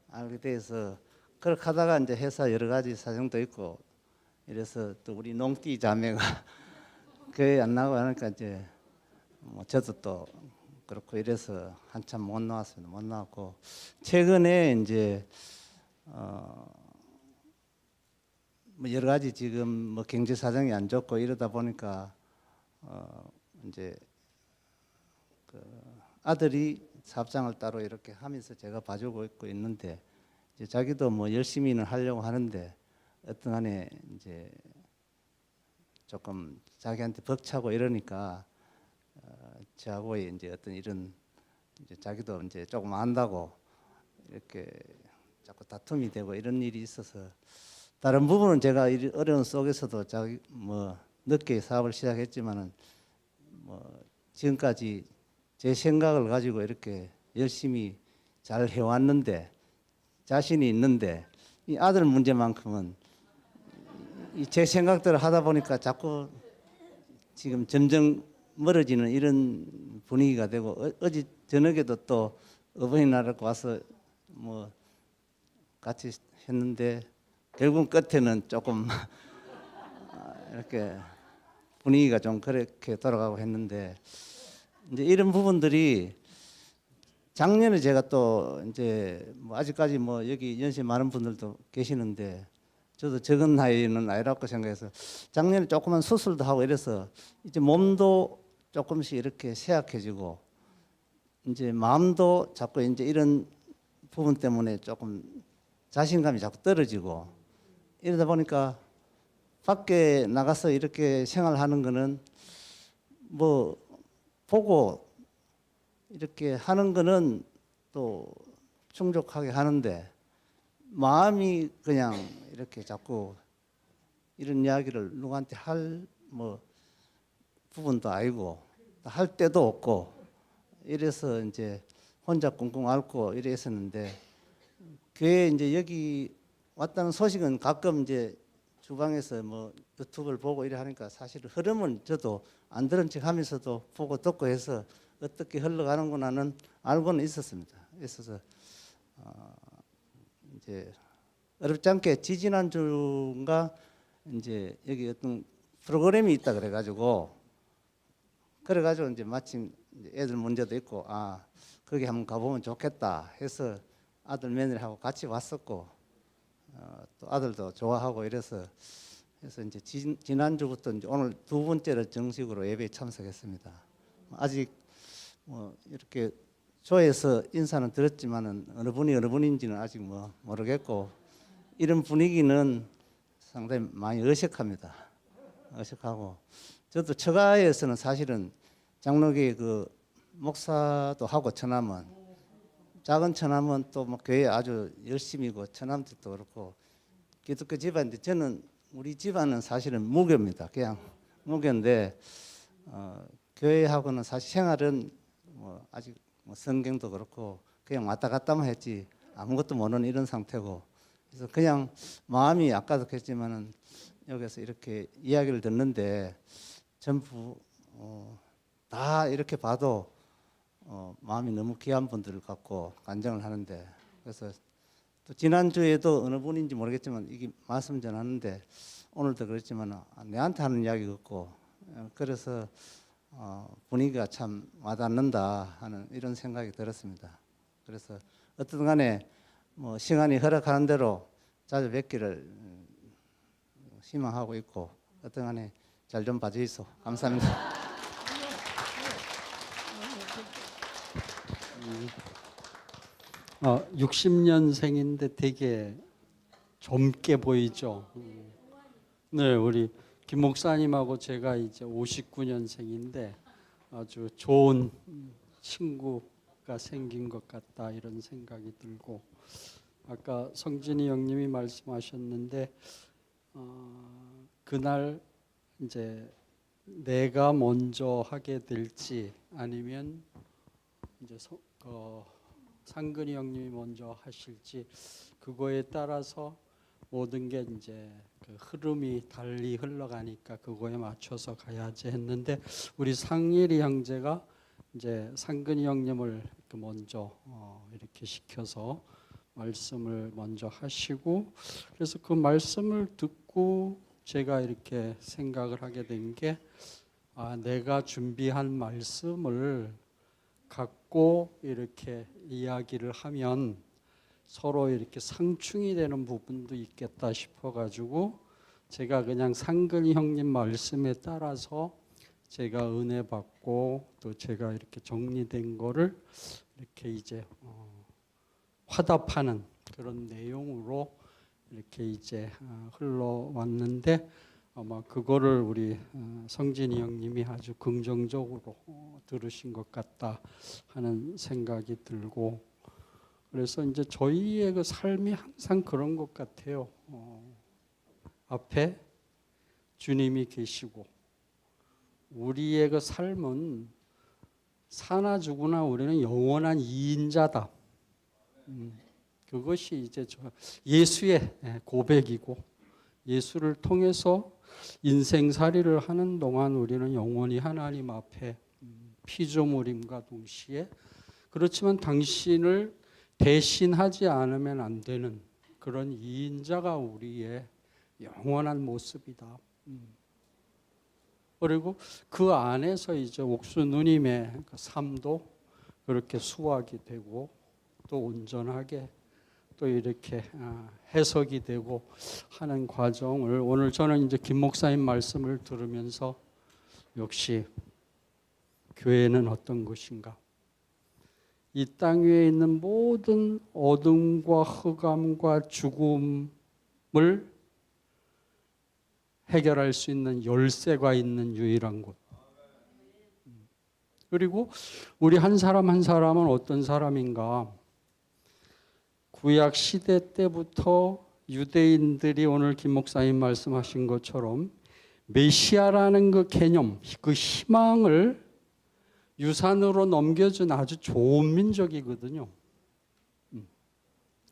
알게 돼서, 그렇게 하다가 이제 회사 여러 가지 사정도 있고 이래서 또 우리 농띠 자매가 교회 안 나가고 하니까 이제 뭐 저도 또 그렇고 이래서 한참 못 나왔습니다. 못 나왔고 최근에 이제 뭐 여러 가지 지금 뭐 경제 사정이 안 좋고 이러다 보니까 이제 그 아들이 사업장을 따로 이렇게 하면서 제가 봐주고 있고 있는데, 이제 자기도 뭐 열심히는 하려고 하는데 어떤 한에 이제 조금 자기한테 벅차고 이러니까 저하고의 이제 어떤 이런 이제 자기도 이제 조금 안다고 이렇게 자꾸 다툼이 되고 이런 일이 있어서, 다른 부분은 제가 어려운 속에서도 자기 뭐 늦게 사업을 시작했지만은 뭐 지금까지 제 생각을 가지고 이렇게 열심히 잘 해왔는데 자신이 있는데, 이 아들 문제만큼은 제 생각대로 하다 보니까 자꾸 지금 점점 멀어지는 이런 분위기가 되고 어제 저녁에도 또 어버이날을 와서 뭐 같이 했는데 결국 끝에는 조금 이렇게 분위기가 좀 그렇게 돌아가고 했는데 이제 이런 부분들이 작년에 제가 또 이제 뭐 아직까지 뭐 여기 연세 많은 분들도 계시는데 저도 적은 나이는 아니라고 생각해서 작년에 조그만 수술도 하고 이래서 이제 몸도 조금씩 이렇게 쇠약해지고 이제 마음도 자꾸 이제 이런 부분 때문에 조금 자신감이 자꾸 떨어지고 이러다 보니까 밖에 나가서 이렇게 생활하는 거는 뭐 보고 이렇게 하는 거는 또 충족하게 하는데 마음이 그냥 이렇게 자꾸 이런 이야기를 누구한테 할 뭐 부분도 아니고 할 때도 없고 이래서 이제 혼자 꽁꽁 앓고 이랬었는데 교회 이제 여기 왔다는 소식은 가끔 이제 주방에서 뭐 유튜브를 보고 이래 하니까 사실 흐름은 저도 안 들은 척 하면서도 보고 듣고 해서 어떻게 흘러가는구나는 알고는 있었습니다. 있어서 이제 어렵지 않게 지지난주인가 이제 여기 어떤 프로그램이 있다 그래가지고 이제 마침 이제 애들 문제도 있고 거기 한번 가보면 좋겠다 해서 아들 며느리하고 같이 왔었고 또 아들도 좋아하고 이래서 이제 지난주부터 이제 오늘 두 번째로 정식으로 예배에 참석했습니다. 아직 뭐 이렇게 조에서 인사는 들었지만은 어느 분인지는 아직 뭐 모르겠고 이런 분위기는 상당히 많이 어색합니다. 어색하고 저도 처가에서는 사실은 장로교회 그 목사도 하고 처남은 작은 처남은 또 뭐 교회 아주 열심히고 처남들도 그렇고 기독교 집안인데 저는 우리 집안은 사실은 무교입니다. 그냥 무교인데 교회하고는 사실 생활은 뭐 아직 뭐 성경도 그렇고 그냥 왔다 갔다만 했지 아무것도 모르는 이런 상태고 그래서 그냥 마음이 아까도 그랬지만은 여기서 이렇게 이야기를 듣는데 전부 다 이렇게 봐도 마음이 너무 귀한 분들을 갖고 간증을 하는데 그래서 또 지난주에도 어느 분인지 모르겠지만 이게 말씀 전하는데 오늘도 그렇지만 내한테 하는 이야기 같고 그래서 분위기가 참 와닿는다 하는 이런 생각이 들었습니다. 그래서 어떤 간에 뭐 시간이 허락하는 대로 자주 뵙기를 희망하고 있고 어떤 간에 잘 좀 봐주이소. 감사합니다. 60년생인데 되게 젊게 보이죠. 네, 우리 김 목사님하고 제가 이제 59년생인데 아주 좋은 친구가 생긴 것 같다 이런 생각이 들고 아까 성진이 형님이 말씀하셨는데 그날 이제 내가 먼저 하게 될지 아니면 이제 상근이 형님이 먼저 하실지 그거에 따라서 모든 게 이제 그 흐름이 달리 흘러가니까 그거에 맞춰서 가야지 했는데 우리 상일이 형제가 이제 상근이 형님을 먼저 이렇게 시켜서 말씀을 먼저 하시고 그래서 그 말씀을 듣고 제가 이렇게 생각을 하게 된 게 내가 준비한 말씀을 갖고 이렇게 이야기를 하면 서로 이렇게 상충이 되는 부분도 있겠다 싶어가지고 제가 그냥 상근이 형님 말씀에 따라서 제가 은혜 받고 또 제가 이렇게 정리된 거를 이렇게 이제 화답하는 그런 내용으로 이렇게 이제 흘러왔는데 아마 그거를 우리 성진이 형님이 아주 긍정적으로 들으신 것 같다 하는 생각이 들고 그래서 이제 저희의 그 삶이 항상 그런 것 같아요. 앞에 주님이 계시고 우리의 그 삶은 사나 죽으나 우리는 영원한 2인자다. 그것이 이제 예수의 고백이고 예수를 통해서 인생살이를 하는 동안 우리는 영원히 하나님 앞에 피조물임과 동시에 그렇지만 당신을 대신하지 않으면 안 되는 그런 이인자가 우리의 영원한 모습이다. 그리고 그 안에서 이제 옥수 누님의 그 삶도 그렇게 수확이 되고 또 온전하게 또 이렇게 해석이 되고 하는 과정을 오늘 저는 이제 김 목사님 말씀을 들으면서 역시 교회는 어떤 것인가? 이 땅 위에 있는 모든 어둠과 흑암과 죽음을 해결할 수 있는 열쇠가 있는 유일한 곳. 그리고 우리 한 사람 한 사람은 어떤 사람인가? 구약 시대 때부터 유대인들이 오늘 김 목사님 말씀하신 것처럼 메시아라는 그 개념, 그 희망을 유산으로 넘겨준 아주 좋은 민족이거든요.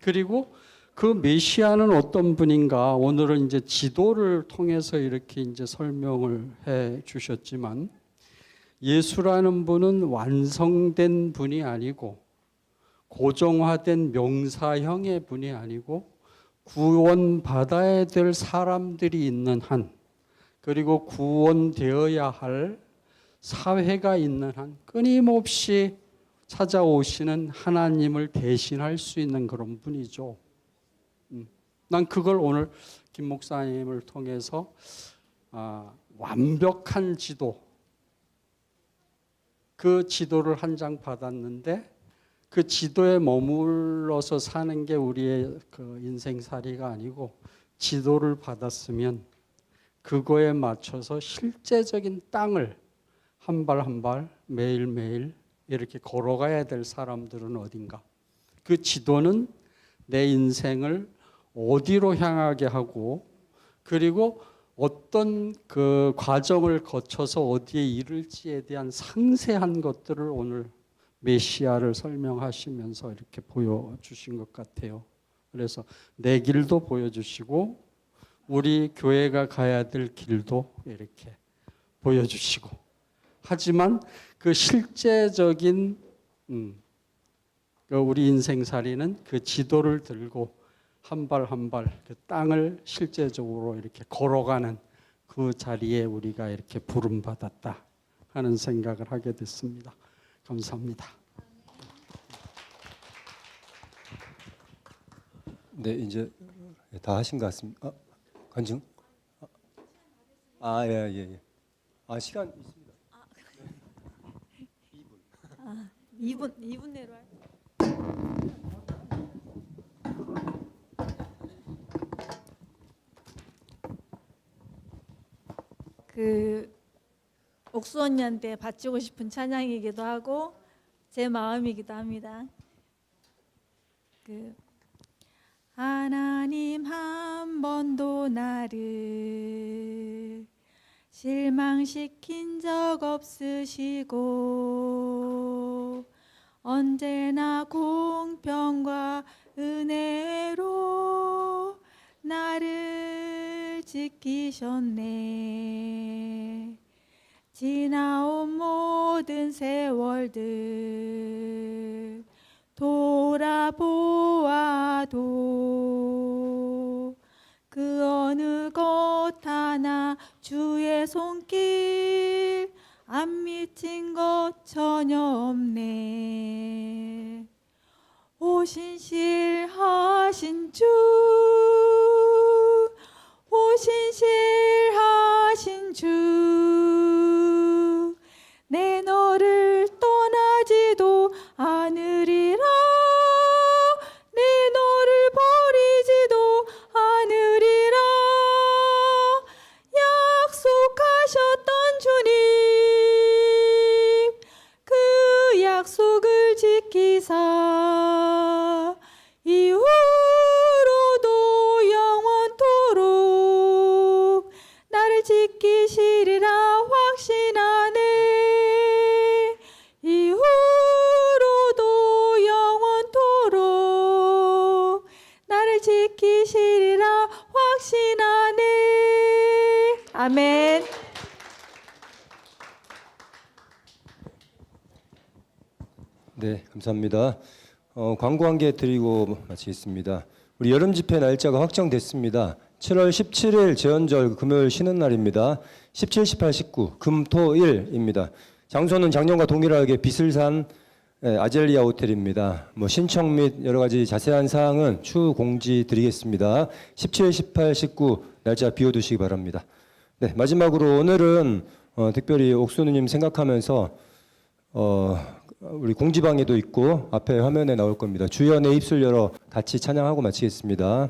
그리고 그 메시아는 어떤 분인가? 오늘은 이제 지도를 통해서 이렇게 이제 설명을 해 주셨지만 예수라는 분은 완성된 분이 아니고 고정화된 명사형의 분이 아니고 구원받아야 될 사람들이 있는 한 그리고 구원되어야 할 사회가 있는 한 끊임없이 찾아오시는 하나님을 대신할 수 있는 그런 분이죠. 난 그걸 오늘 김 목사님을 통해서 완벽한 지도 그 지도를 한 장 받았는데 그 지도에 머물러서 사는 게 우리의 그 인생살이가 아니고 지도를 받았으면 그거에 맞춰서 실제적인 땅을 한 발 한 발 매일매일 이렇게 걸어가야 될 사람들은 어딘가? 그 지도는 내 인생을 어디로 향하게 하고 그리고 어떤 그 과정을 거쳐서 어디에 이를지에 대한 상세한 것들을 오늘 메시아를 설명하시면서 이렇게 보여주신 것 같아요. 그래서 내 길도 보여주시고 우리 교회가 가야 될 길도 이렇게 보여주시고 하지만 그 실제적인 우리 인생살이는 그 지도를 들고 한 발 한 발 그 땅을 실제적으로 이렇게 걸어가는 그 자리에 우리가 이렇게 부름받았다 하는 생각을 하게 됐습니다. 감사합니다. 네, 이제 다 하신 것 같습니다. 간증? 예. 시간 있습니다. 2분 내로 할. 옥수 언니한테 바치고 싶은 찬양이기도 하고 제 마음이기도 합니다. 하나님 한 번도 나를 실망시킨 적 없으시고 언제나 공평과 은혜로 나를 지키셨네. 지나온 모든 세월들 돌아보아도 그 어느 것 하나 주의 손길 안 미친 것 전혀 없네. 오신실하신 주, 오신실하신 주, 내 너를 떠나지도 않으리라. 내 너를 버리지도 않으리라. 약속하셨던 주님, 그 약속을 지키사 이후로도 아멘. 네, 감사합니다. 광고 한 개 드리고 마치겠습니다. 우리 여름 집회 날짜가 확정됐습니다. 7월 17일 제헌절 금요일 쉬는 날입니다. 17, 18, 19 금토일입니다. 장소는 작년과 동일하게 비슬산 아젤리아 호텔입니다. 신청 및 여러 가지 자세한 사항은 추후 공지 드리겠습니다. 17, 18, 19 날짜 비워두시기 바랍니다. 네, 마지막으로 오늘은 특별히 옥순우님 생각하면서 우리 공지방에도 있고 앞에 화면에 나올 겁니다. 주연의 입술 열어 같이 찬양하고 마치겠습니다.